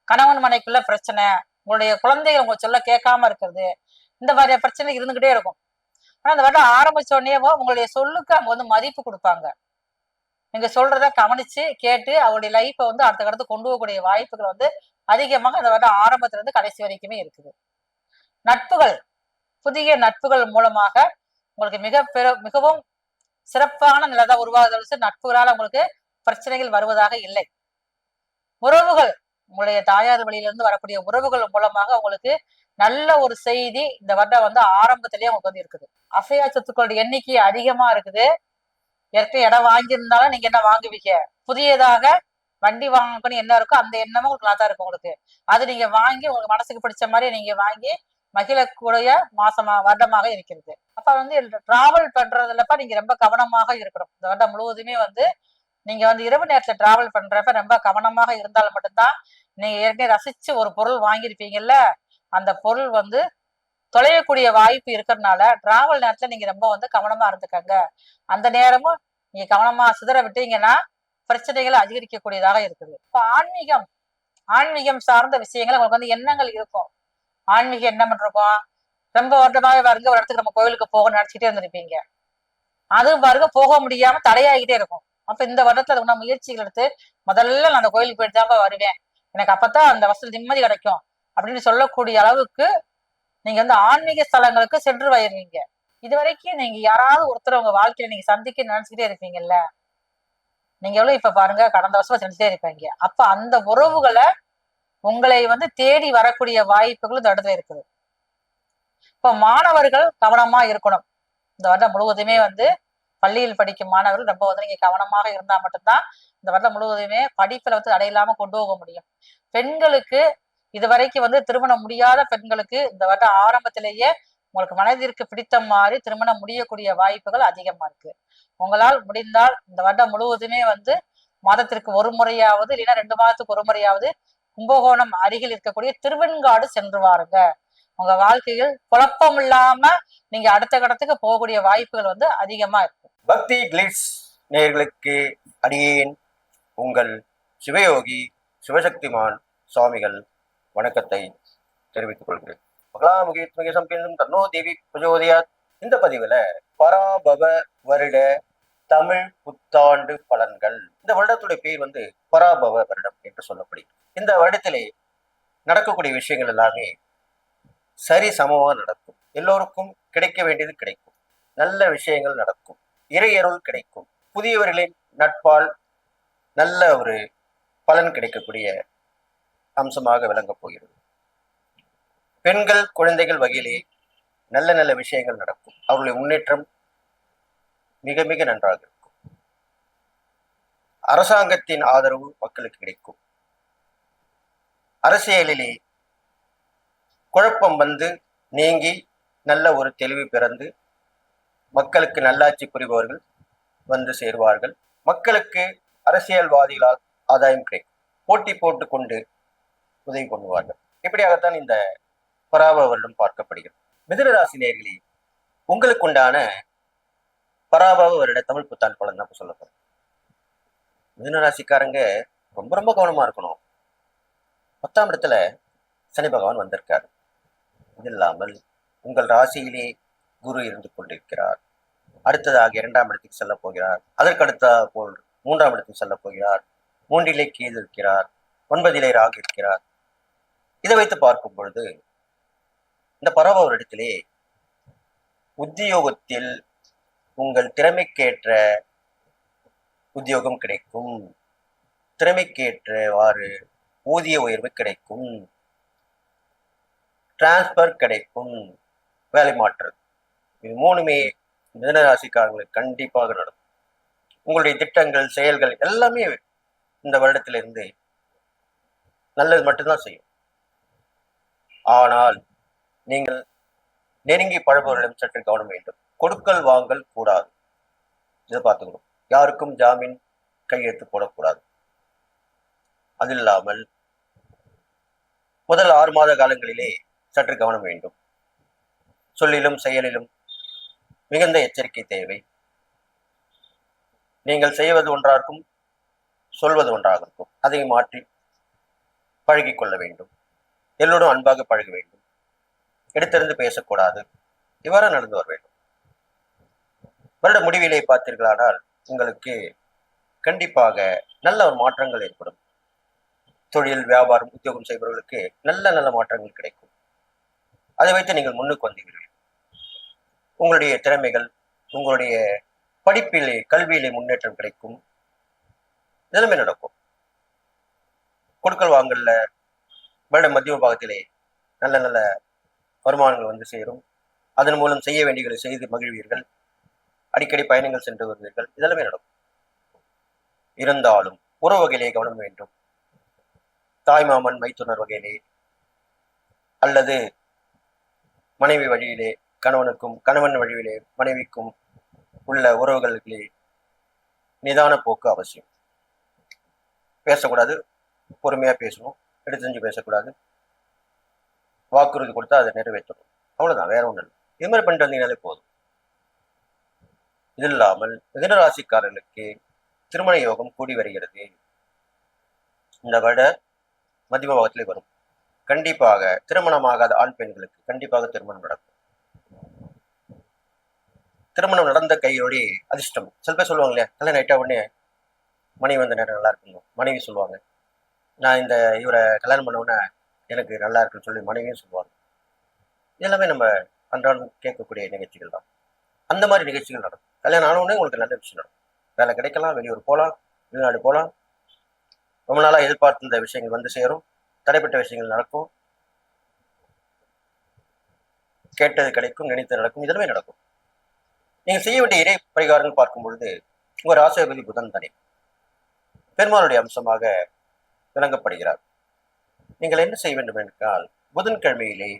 S5: கணவன் மனைக்குள்ள பிரச்சனை, உங்களுடைய குழந்தைகள் உங்க சொல்ல கேட்காம இருக்கிறது, இந்த மாதிரி பிரச்சனை இருந்துகிட்டே இருக்கும். ஆனா இந்த வருடம் ஆரம்பிச்ச உடனே உங்களுடைய சொல்லுக்கு அவங்க மதிப்பு கொடுப்பாங்க. நீங்க சொல்றத கவனிச்சு கேட்டு அவருடைய லைஃப அடுத்த கடத்து கொண்டு போகக்கூடிய வாய்ப்புகள் அதிகமாக இந்த வருடம் ஆரம்பத்துல இருந்து கடைசி வரைக்குமே இருக்குது. நட்புகள், புதிய நட்புகள் மூலமாக உங்களுக்கு மிகவும் சிறப்பான நிலைதான் உருவாகுது. நட்புகளால் உங்களுக்கு பிரச்சனைகள் வருவதாக இல்லை. உறவுகள், உங்களுடைய தாயார் வழியிலிருந்து வரக்கூடிய உறவுகள் மூலமாக உங்களுக்கு நல்ல ஒரு செய்தி இந்த வருடம் ஆரம்பத்திலேயே உங்களுக்கு இருக்குது. அசையா சொத்துக்களுடைய எண்ணிக்கை அதிகமா இருக்குது. ஏற்கனவே இடம் வாங்கியிருந்தாலும் நீங்க என்ன வாங்குவீங்க, புதியதாக வண்டி வாங்கணும்னு என்ன இருக்கோ அந்த எண்ணமும் உங்களுக்கு நல்லா தான் இருக்கும். உங்களுக்கு அது நீங்க வாங்கி உங்களுக்கு மனசுக்கு பிடிச்ச மாதிரி நீங்க வாங்கி மகிழக்கூடிய வருடமாக இருக்கிறது. அப்ப டிராவல் பண்றதுலப்ப நீங்க ரொம்ப கவனமாக இருக்கணும். இந்த வருடம் முழுவதுமே நீங்க இரவு நேரத்துல டிராவல் பண்றப்ப ரொம்ப கவனமாக இருந்தால் மட்டும்தான் நீங்க ஏற்கனவே ரசிச்சு ஒரு பொருள் வாங்கியிருப்பீங்கல்ல, அந்த பொருள் தொலையக்கூடிய வாய்ப்பு இருக்கிறதுனால டிராவல் நேரத்துல நீங்க ரொம்ப வந்து கவனமா இருந்துக்கங்க. அந்த நேரமும் நீங்க கவனமா சிதற விட்டீங்கன்னா பிரச்சனைகள் அதிகரிக்கக்கூடியதாக இருக்குது. இப்போ ஆன்மீகம் சார்ந்த விஷயங்கள் உங்களுக்கு வந்து எண்ணங்கள் இருக்கும். ஆன்மீக எண்ணம் இருக்கும். ரொம்ப வருடமாவே பாருங்க ஒரு இடத்துக்கு நம்ம கோவிலுக்கு போகணும்னு நினைச்சிட்டே இருந்திருப்பீங்க. அது பாருங்க போக முடியாம தடையாகிட்டே இருக்கும். அப்ப இந்த வருடத்துல உள்ள முயற்சிகள் எடுத்து முதல்ல நான் அந்த கோயிலுக்கு போயிட்டு தான் வருவேன், எனக்கு அப்பதான் அந்த வசதி நிம்மதி கிடைக்கும் அப்படின்னு சொல்லக்கூடிய அளவுக்கு நீங்க வந்து ஆன்மீக ஸ்தலங்களுக்கு சென்று வருவீங்க. இது வரைக்கும் நீங்க யாராவது ஒருத்தர் உங்க வாழ்க்கையில நீங்க சந்திக்க நினைச்சுக்கிட்டே இருப்பீங்கல்ல. நீங்க எவ்வளவு இப்ப பாருங்க கடந்த வருஷமா செஞ்சுட்டே இருப்பீங்க. அப்ப அந்த உறவுகளை உங்களை வந்து தேடி வரக்கூடிய வாய்ப்புகள் இந்த இடத்துல இருக்குது. இப்ப மாணவர்கள் கவனமா இருக்கணும். இந்த வருடம் முழுவதுமே வந்து பள்ளியில் படிக்கும் மாணவர்கள் ரொம்ப வந்து நீங்க கவனமாக இருந்தா மட்டும்தான் இந்த வருடம் முழுவதுமே படிப்புல வந்து தடையில்லாம கொண்டு போக முடியும். பெண்களுக்கு இதுவரைக்கும் வந்து திருமணம் முடியாத பெண்களுக்கு இந்த வருடம் ஆரம்பத்திலேயே உங்களுக்கு மனதிற்கு பிடித்த மாதிரி திருமணம் முடியக்கூடிய வாய்ப்புகள் அதிகமா இருக்கு. உங்களால் முடிந்தால் இந்த வருடம் முழுவதுமே வந்து மாதத்திற்கு ஒரு முறையாவது இல்லைன்னா 2 மாதத்துக்கு ஒரு முறையாவது கும்பகோணம் அருகில் இருக்கக்கூடிய திருவெண்காடு சென்று வாருங்க. உங்க வாழ்க்கையில் குழப்பம் இல்லாம நீங்க அடுத்த கட்டத்துக்கு போகக்கூடிய வாய்ப்புகள் வந்து அதிகமா இருக்கு.
S6: பக்தி கிளிட்ஸ் நேயர்களுக்கு அடியேன் உங்கள் சிவயோகி சிவசக்திமான் சுவாமிகள் வணக்கத்தை தெரிவித்துக் கொள்கிறேன். மகளாமுகி சம்பேந்தும் தன்னோ தேவி பிரஜோதயாத். இந்த பதிவுல பராபவ வருட தமிழ் புத்தாண்டு பலன்கள். இந்த வருடத்துடைய பேர் வந்து பராபவ வருடம் என்று சொல்லப்படுகிறது. இந்த வருடத்திலே நடக்கக்கூடிய விஷயங்கள் எல்லாமே சரி சமமா நடக்கும். எல்லோருக்கும் கிடைக்க வேண்டியது கிடைக்கும். நல்ல விஷயங்கள் நடக்கும். இறையருள் கிடைக்கும். புதியவர்களின் நட்பால் நல்ல ஒரு பலன் கிடைக்கக்கூடிய அம்சமாக விளங்கப் போகிறது. பெண்கள் குழந்தைகள் வகையிலே நல்ல நல்ல விஷயங்கள் நடக்கும். அவர்களுடைய முன்னேற்றம் மிக மிக நன்றாக இருக்கும். அரசாங்கத்தின் ஆதரவு மக்களுக்கு கிடைக்கும். அரசியலிலே குழப்பம் வந்து நீங்கி நல்ல ஒரு தெளிவு பிறந்து மக்களுக்கு நல்லாட்சி புரிபவர்கள் வந்து சேருவார்கள். மக்களுக்கு அரசியல்வாதிகளால் ஆதாயம் கிடைக்கும். போட்டி போட்டு கொண்டு உதவி பண்ணுவார்கள். இப்படியாகத்தான் இந்த பராபவ வருடம் பார்க்கப்படுகிறது. மிதுன ராசி நேயர்களே, உங்களுக்கு உண்டான பராபவ வருட தமிழ் புத்தாண்டு பலன் தான் சொல்லப்படும். மிதுன ராசிக்காரங்க ரொம்ப ரொம்ப கவனமா இருக்கணும். 10ஆம் இடத்துல சனி பகவான் வந்திருக்காரு. இது இல்லாமல் உங்கள் ராசியிலே குரு இருந்து கொண்டிருக்கிறார். அடுத்ததாக 2ஆம் இடத்துக்கு செல்ல போகிறார். அதற்கடுத்த போல் 3ஆம் இடத்துக்கு செல்ல போகிறார். 3லே கேது இருக்கிறார். 9லே ராகு இருக்கிறார். இதை வைத்து பார்க்கும் பொழுது இந்த பராபவ வருடத்திலே உத்தியோகத்தில் உங்கள் திறமைக்கேற்ற உத்தியோகம் கிடைக்கும். திறமைக்கேற்றவாறு ஊதிய உயர்வு கிடைக்கும். டிரான்ஸ்பர் கிடைக்கும். வேலை மாற்றம். இது 3மே மிதுன ராசிக்காரங்களுக்கு கண்டிப்பாக நடக்கும். உங்களுடைய திட்டங்கள் செயல்கள் எல்லாமே இந்த வருடத்திலிருந்து நல்லது மட்டும்தான் செய்யும். ஆனால் நீங்கள் நெருங்கி பழபவர்களிடம் சற்று கவனம் வேண்டும். கொடுக்கல் வாங்கல் கூடாது. இதை பார்த்துக்கணும். யாருக்கும் ஜாமீன் கையெழுத்து போடக்கூடாது. அது இல்லாமல் முதல் 6 மாத காலங்களிலே சற்று கவனம் வேண்டும். சொல்லிலும் செயலிலும் மிகுந்த எச்சரிக்கை தேவை. நீங்கள் செய்வது ஒன்றாக இருக்கும், சொல்வது ஒன்றாக இருக்கும். அதை மாற்றி பழகிக்கொள்ள வேண்டும். எல்லோரும் அன்பாக பழக வேண்டும். எடுத்திருந்து பேசக்கூடாது. இவ்வாறு நடந்து வர வேண்டும். வருட முடிவிலே பார்த்தீர்களானால் உங்களுக்கு கண்டிப்பாக நல்ல ஒரு மாற்றங்கள் ஏற்படும். தொழில் வியாபாரம் உத்தியோகம் செய்பவர்களுக்கு நல்ல நல்ல மாற்றங்கள் கிடைக்கும். அதை வைத்து நீங்கள் முன்னுக்கு வந்தீர்கள். உங்களுடைய திறமைகள், உங்களுடைய படிப்பிலே கல்வியிலே முன்னேற்றம் கிடைக்கும். நிலைமை நடக்கும். கொடுக்கல் வாங்கல்ல வருட மத்திய பாகத்திலே நல்ல நல்ல வருமானங்கள் வந்து சேரும். அதன் மூலம் செய்ய வேண்டியதை செய்து மகிழ்வீர்கள். அடிக்கடி பயணங்கள் சென்று வருவீர்கள். இதெல்லாமே நடக்கும். இருந்தாலும் உறவு வகையிலே கவனம் வேண்டும். தாய் மாமன் மைத்துனர் வகையிலே அல்லது மனைவி வழியிலே கணவனுக்கும் கணவன் வழியிலே மனைவிக்கும் உள்ள உறவுகளிலே நிதான போக்கு அவசியம். பேசக்கூடாது. பொறுமையா பேசணும். எடுத்து பேசக்கூடாது. வாக்குறுதி கொடுத்தா அதை நிறைவேற்றணும். அவ்வளவுதான், வேற ஒண்ணு இல்லை. இது மாதிரி பண்ணிட்டு வந்தீங்கனாலே போதும். இது இல்லாமல் மிதுன ராசிக்காரர்களுக்கு திருமண யோகம் கூடி வருகிறது. இந்த வருட மத்தியம பாகத்திலே வரும். கண்டிப்பாக திருமணமாகாத ஆண் பெண்களுக்கு கண்டிப்பாக திருமணம் நடக்கும். திருமணம் நடந்த கையோடி அதிர்ஷ்டம். சில பேர் சொல்லுவாங்க இல்லையா, கல்யாணம் ஆயிட்டா உடனே மனைவி வந்த நேரம் நல்லா இருக்கணும். மனைவி சொல்லுவாங்க, நான் இந்த இவரை கல்யாணம் பண்ண உடனே எனக்கு நல்லா இருக்குன்னு சொல்லி மனைவியும் சொல்லுவாங்க. எல்லாமே நம்ம அன்றாடம் கேட்கக்கூடிய நிகழ்ச்சிகள் தான். அந்த மாதிரி நிகழ்ச்சிகள் நடக்கும். கல்யாணம் ஆன உடனே உங்களுக்கு நல்ல விஷயம் நடக்கும். வேலை கிடைக்கலாம், வெளியூர் போகலாம், வெளிநாடு போகலாம். ரொம்ப நாளாக எதிர்பார்த்த விஷயங்கள் வந்து சேரும். தடைப்பட்ட விஷயங்கள் நடக்கும். கேட்டது கிடைக்கும், நினைத்தது நடக்கும். இதெல்லாமே நடக்கும். நீங்க செய்ய வேண்டிய இறை பரிகாரங்கள் பார்க்கும் பொழுது உங்க ராசிபதி புதன் தானே பெருமாளுடைய அம்சமாக விளங்கப்படுகிறார். நீங்கள் என்ன செய்ய வேண்டும் என்றால், புதன்கிழமையிலே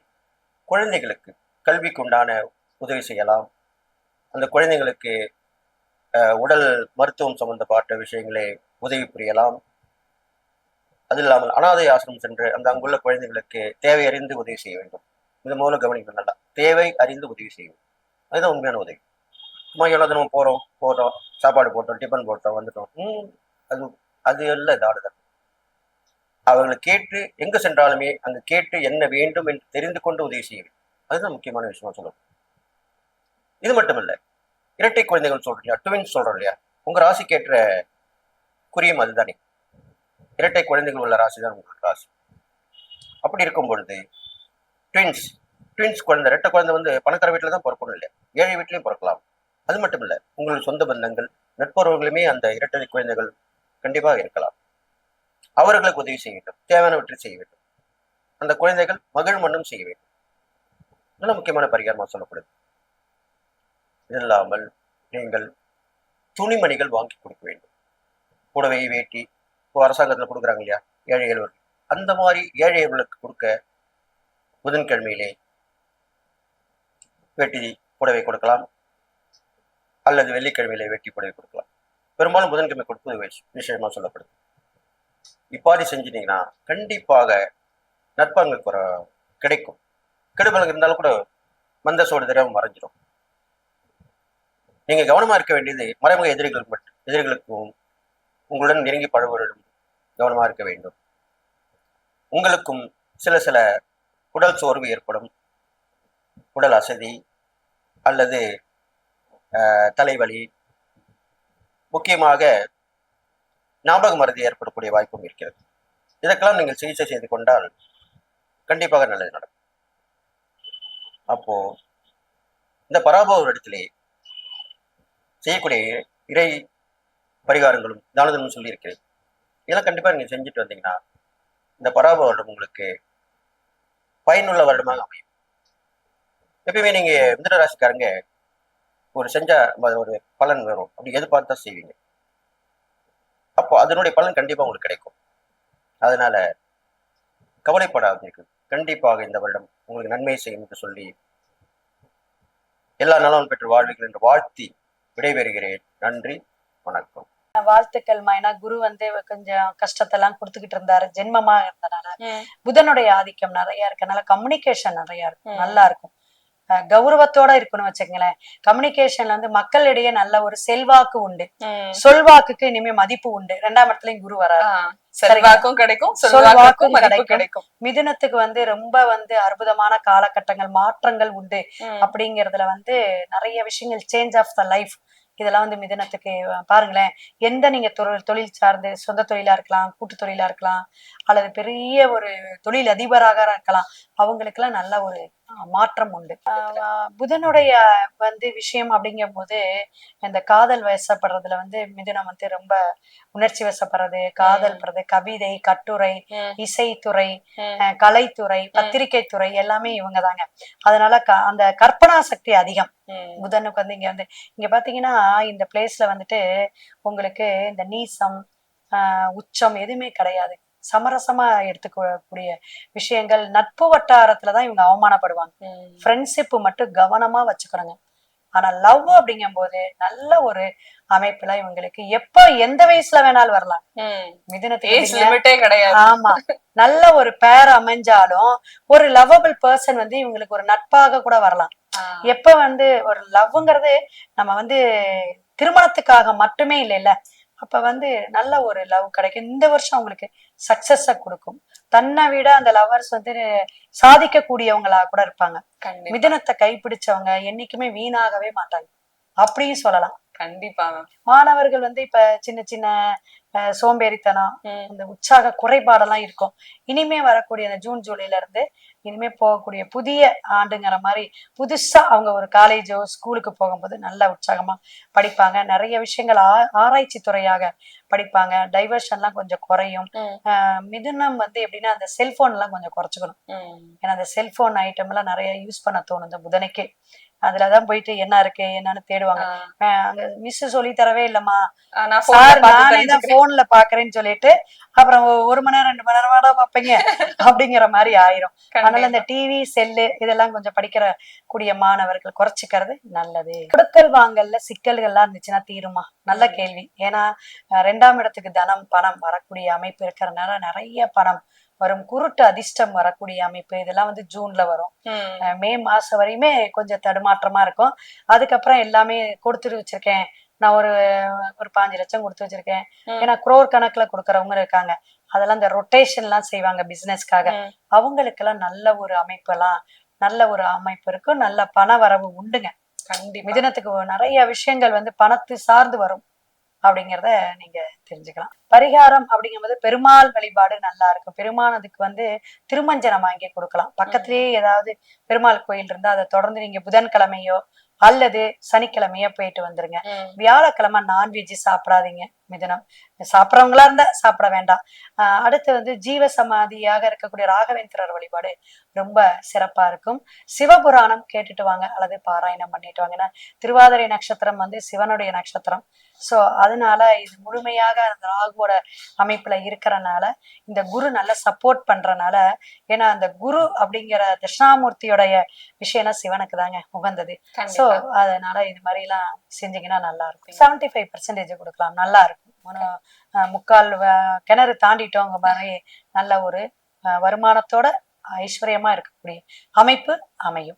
S6: குழந்தைகளுக்கு கல்விக்கு உண்டான உதவி செய்யலாம். அந்த குழந்தைங்களுக்கு உடல் மருத்துவம் சம்பந்தப்பட்ட விஷயங்களை உதவி புரியலாம். அது இல்லாமல் அனாதை ஆசிரமம் சென்று அந்த அங்குள்ள குழந்தைகளுக்கு தேவை அறிந்து உதவி செய்ய வேண்டும். இது மூலம் கவனிக்கணும். நல்லா தேவை அறிந்து உதவி செய்யும். அதுதான் உண்மையான உதவி. சும்மா எவ்வளோ தினமும் போகிறோம், சாப்பாடு போட்டோம், டிஃபன் போட்டோம், வந்துட்டோம், அது அது இல்லை தாடுதல். அவர்களை கேட்டு எங்கு சென்றாலுமே அங்கு கேட்டு என்ன வேண்டும் என்று தெரிந்து கொண்டு உதவி செய்ய வேண்டும். அதுதான் முக்கியமான விஷயமா சொல்லணும். இது மட்டும் இல்லை, இரட்டை குழந்தைகள் சொல்றோம் இல்லையா, ட்வின்ஸ் சொல்றோம் இல்லையா, உங்க ராசிக்கேற்ற குறியும் அதுதானே. இரட்டை குழந்தைகள் உள்ள ராசி தான் உங்களுக்கு ராசி. அப்படி இருக்கும் பொழுது ட்வின்ஸ் குழந்தை, இரட்டை குழந்தை வந்து பணக்கார வீட்டில் தான் பிறக்கணும் இல்லையா, ஏழை வீட்லையும் பிறக்கலாம். அது மட்டும் இல்லை, உங்கள் சொந்த பந்தங்கள் நட்புறவுகளுமே அந்த இரட்டை குழந்தைகள் கண்டிப்பாக இருக்கலாம். அவர்களுக்கு உதவி செய்ய வேண்டும், தேவையானவற்றை செய்ய வேண்டும். அந்த குழந்தைகள் மகிழ் மண்ணும் செய்ய வேண்டும். நல்ல முக்கியமான பரிகாரமாக சொல்லப்படுது. இது இல்லாமல் நீங்கள் துணிமணிகள் வாங்கி கொடுக்க வேண்டும். புடவை, வேட்டி, இப்போ அரசாங்கத்தில் கொடுக்குறாங்க இல்லையா ஏழைகள், அந்த மாதிரி ஏழைகளுக்கு கொடுக்க புதன்கிழமையிலே வேட்டி புடவை கொடுக்கலாம், அல்லது வெள்ளிக்கிழமையிலே வேட்டி புடவை கொடுக்கலாம். பெரும்பாலும் புதன்கிழமை கொடுப்பது விஷயமா சொல்லப்படுது. இப்பாடி செஞ்சிட்டீங்கன்னா கண்டிப்பாக நற்பலன்கள் கிடைக்கும். கெடுபலன் இருந்தாலும் கூட மந்தசோடு தெரியாமல் மறைஞ்சிடும். நீங்க கவனமா இருக்க வேண்டியது மறைமுக எதிரிகளுக்கும் உங்களுடன் நெருங்கி பழகுவதும் கவனமா இருக்க வேண்டும். உங்களுக்கும் சில உடல் சோர்வு ஏற்படும், உடல் அசதி அல்லது தலைவலி, முக்கியமாக ஞாபக மறதி ஏற்படக்கூடிய வாய்ப்பும் இருக்கிறது. இதற்கெல்லாம் நீங்கள் சிகிச்சை செய்து கொண்டால் கண்டிப்பாக நல்லது நடக்கும். அப்போ இந்த பராபவ இடத்திலே செய்யக்கூடிய இறை பரிகாரங்களும் தானதமும் சொல்லியிருக்கிறேன். இதெல்லாம் கண்டிப்பா நீங்க செஞ்சுட்டு வந்தீங்கன்னா இந்த பராபவ வருடம் உங்களுக்கு பயனுள்ள வருடமாக அமையும். எப்பயுமே நீங்க மிதுன ராசிக்காரங்க ஒரு செஞ்சா ஒரு பலன் வரும் அப்படி எதிர்பார்த்து தான் செய்வீங்க. அப்போ அதனுடைய பலன் கண்டிப்பா உங்களுக்கு கிடைக்கும். அதனால கவலைப்படாதீர்கள். கண்டிப்பாக இந்த வருடம் உங்களுக்கு நன்மை செய்யும் என்று சொல்லி எல்லா நலமும் பெற்று வாழ்வீர்கள் என்று வாழ்த்தி விடைபெறுகிறேன். நன்றி, வணக்கம்.
S5: வாழ்த்துக்கள் மைனா. குரு வந்து கொஞ்சம் கஷ்டத்தெல்லாம் கொடுத்துக்கிட்டு இருந்தாரு, ஜென்மமா இருந்தனால. புதனுடைய ஆதிக்கம் நிறைய இருக்கனால கம்யூனிகேஷன் நிறைய இருக்கும், நல்லா இருக்கும். கௌரவத்தோட இருக்கணும் வச்சுங்களேன். கம்யூனிகேஷன்ல வந்து மக்களிடையே நல்ல ஒரு செல்வாக்கு உண்டு, சொல்வாக்குக்கு இனிமே மதிப்பு உண்டு. 2ஆம் இடத்துலயும் குரு வராது,
S3: செல்வாக்கும் கிடைக்கும்,
S5: சொல்வாக்கும் கிடைக்கும். மிதுனத்துக்கு வந்து ரொம்ப வந்து அற்புதமான காலகட்டங்கள், மாற்றங்கள் உண்டு. அப்படிங்கறதுல வந்து நிறைய விஷயங்கள், சேஞ்ச் ஆஃப் த லைஃப், இதெல்லாம் வந்து மிதுனத்துக்கு பாருங்களேன். எந்த நீங்க தொழில் சார்ந்து, சொந்த தொழிலா இருக்கலாம், கூட்டு தொழிலா இருக்கலாம், அல்லது பெரிய ஒரு தொழில் அதிபராக இருக்கலாம், அவங்களுக்கு எல்லாம் நல்ல ஒரு மாற்றம் உண்டு. புதனுடைய வந்து விஷயம் அப்படிங்கும் போது இந்த காதல் வசப்படுறதுல வந்து மிதுனம் வந்து ரொம்ப உணர்ச்சி வசப்படுறது, காதல் படுறது, கவிதை, கட்டுரை, இசைத்துறை, கலைத்துறை, பத்திரிகை துறை எல்லாமே இவங்க தாங்க. அதனால அந்த கற்பனா சக்தி அதிகம் புதனுக்கு வந்து. இங்க பாத்தீங்கன்னா இந்த பிளேஸ்ல வந்துட்டு உங்களுக்கு இந்த நீசம், உச்சம் எதுவுமே கிடையாது. சமரசமா எடுத்துக்கூடிய விஷயங்கள். நட்பு வட்டாரத்துலதான் இவங்க அவமானப்படுவாங்க. ஃப்ரெண்ட்ஷிப் மட்டும் கவனமா வச்சுக்கிறோங்க. ஆனா லவ் அப்படிங்கும்போது நல்ல ஒரு அமைப்புல இவங்களுக்கு எப்ப எந்த வயசுல வேணாலும் வரலாம். மிதுனத்துக்கு
S1: ஏஜ்
S5: எப்படிங்க?
S1: லிமிட்டே கிடையாது.
S5: ஆமா, நல்ல ஒரு பேர் அமைஞ்சாலும் ஒரு லவ்வபிள் பர்சன் வந்து இவங்களுக்கு ஒரு நட்பாக கூட வரலாம். எப்ப வந்து ஒரு லவ்ங்கிறது நம்ம வந்து திருமணத்துக்காக மட்டுமே இல்லைல்ல, அப்ப வந்து நல்ல ஒரு லவ் கிடைக்கும். இந்த வருஷம் அவங்களுக்கு சக்சஸ கொடுக்கும். தன்னை விட அந்த லவர்ஸ் வந்து சாதிக்க கூடியவங்களா கூட இருப்பாங்க.
S1: கண்டிப்பா
S5: மிதுனத்தை கைப்பிடிச்சவங்க என்னைக்குமே வீணாகவே மாட்டாங்க, அப்படியும் சொல்லலாம்.
S1: கண்டிப்பா மேம்.
S5: மாணவர்கள் வந்து இப்ப சின்ன சின்ன சோம்பேறித்தனம், இந்த உற்சாக குறைபாடெல்லாம் இருக்கும். இனிமே வரக்கூடிய அந்த ஜூன் ஜூலைல இருந்து இனிமே போகக்கூடிய புதிய ஆண்டுங்கிற மாதிரி புதுசா அவங்க ஒரு காலேஜோ ஸ்கூலுக்கு போகும்போது நல்ல உற்சாகமா படிப்பாங்க. நிறைய விஷயங்கள் ஆராய்ச்சி துறையாக படிப்பாங்க. டைவர்ஷன்லாம் கொஞ்சம் குறையும். மிதுனம் வந்து எப்படின்னா அந்த செல்போன் எல்லாம் கொஞ்சம் குறைச்சுக்கணும். ஏன்னா அந்த செல்போன் ஐட்டம் எல்லாம் நிறைய யூஸ் பண்ண தோணும் இந்த புதனுக்கு. அதுலதான் போயிட்டு என்ன இருக்கு என்னன்னு தேடுவாங்க. அங்க மிஸ் சொல்லி தரவே இல்லம்மா, சார் நானே தான் போன்ல பாக்குறேன்னு சொல்லிட்டு அப்புறம் 1 மணி நேரம் 2 மணி நேரமாடா பாப்பீங்க அப்படிங்கிற மாதிரி ஆயிரும். அதனால இந்த டிவி செல்லு இதெல்லாம் கொஞ்சம் படிக்கிற கூடிய மாணவர்கள் குறைச்சிக்கிறது நல்லது. கொடுக்கல் வாங்கல்ல சிக்கல்கள்லாம் இருந்துச்சுன்னா தீருமா? நல்ல கேள்வி. ஏன்னா 2ஆம் இடத்துக்கு தனம் பணம் வரக்கூடிய அமைப்பு இருக்கிறதுனால நிறைய பணம் வரும். குருட்டு அதிர்ஷ்டம் வரக்கூடிய அமைப்பு இதெல்லாம் வந்து ஜூன்ல வரும். மே மாசம் வரையுமே கொஞ்சம் தடுமாற்றமா இருக்கும். அதுக்கப்புறம் எல்லாமே கொடுத்துட்டு வச்சிருக்கேன், நான் ஒரு 5 லட்சம் கொடுத்து வச்சிருக்கேன். ஏன்னா குரோர் கணக்குல கொடுக்கறவங்க இருக்காங்க. அதெல்லாம் இந்த ரொட்டேஷன் எல்லாம் செய்வாங்க பிசினஸ்க்காக. அவங்களுக்கு எல்லாம் நல்ல ஒரு அமைப்பு இருக்கும். நல்ல பண வரவு உண்டுங்க. மிதுனத்துக்கு நிறைய விஷயங்கள் வந்து பணத்தை சார்ந்து வரும் அப்படிங்கிறத நீங்க தெரிஞ்சுக்கலாம். பரிகாரம் அப்படிங்கும்போது பெருமாள் வழிபாடு நல்லா இருக்கும். பெருமானதுக்கு வந்து திருமஞ்சனம் வாங்கி கொடுக்கலாம். பக்கத்திலேயே ஏதாவது பெருமாள் கோயில் இருந்தா அதை தொடர்ந்து நீங்க புதன்கிழமையோ அல்லது சனிக்கிழமையோ போயிட்டு வந்துருங்க. வியாழக்கிழமை நான்வெஜ் சாப்பிடாதீங்க மிதுனம். சாப்பிட்றவங்களா இருந்தா சாப்பிட வேண்டாம். அடுத்து வந்து ஜீவ சமாதியாக இருக்கக்கூடிய ராகவேந்திரர் வழிபாடு ரொம்ப சிறப்பா இருக்கும். சிவபுராணம் கேட்டுட்டு வாங்க அல்லது பாராயணம் பண்ணிட்டு வாங்க. ஏன்னா திருவாதிரை நட்சத்திரம் வந்து சிவனுடைய நட்சத்திரம். சோ அதனால இது முழுமையாக அந்த ராகுவோட அமைப்புல இருக்கிறனால இந்த குரு நல்லா சப்போர்ட் பண்றனால, ஏன்னா அந்த குரு அப்படிங்கிற தட்சிணாமூர்த்தியோடைய விஷயம்னா சிவனுக்கு தாங்க உகந்தது. சோ அதனால இது மாதிரி எல்லாம் செஞ்சீங்கன்னா நல்லா இருக்கும். 75% கொடுக்கலாம், நல்லா இருக்கும். 3/4 கிணறு தாண்டிட்டோங்க மாதிரி நல்ல ஒரு வருமானத்தோட ஐஸ்வர்யமா இருக்கக்கூடிய அமைப்பு அமையும்.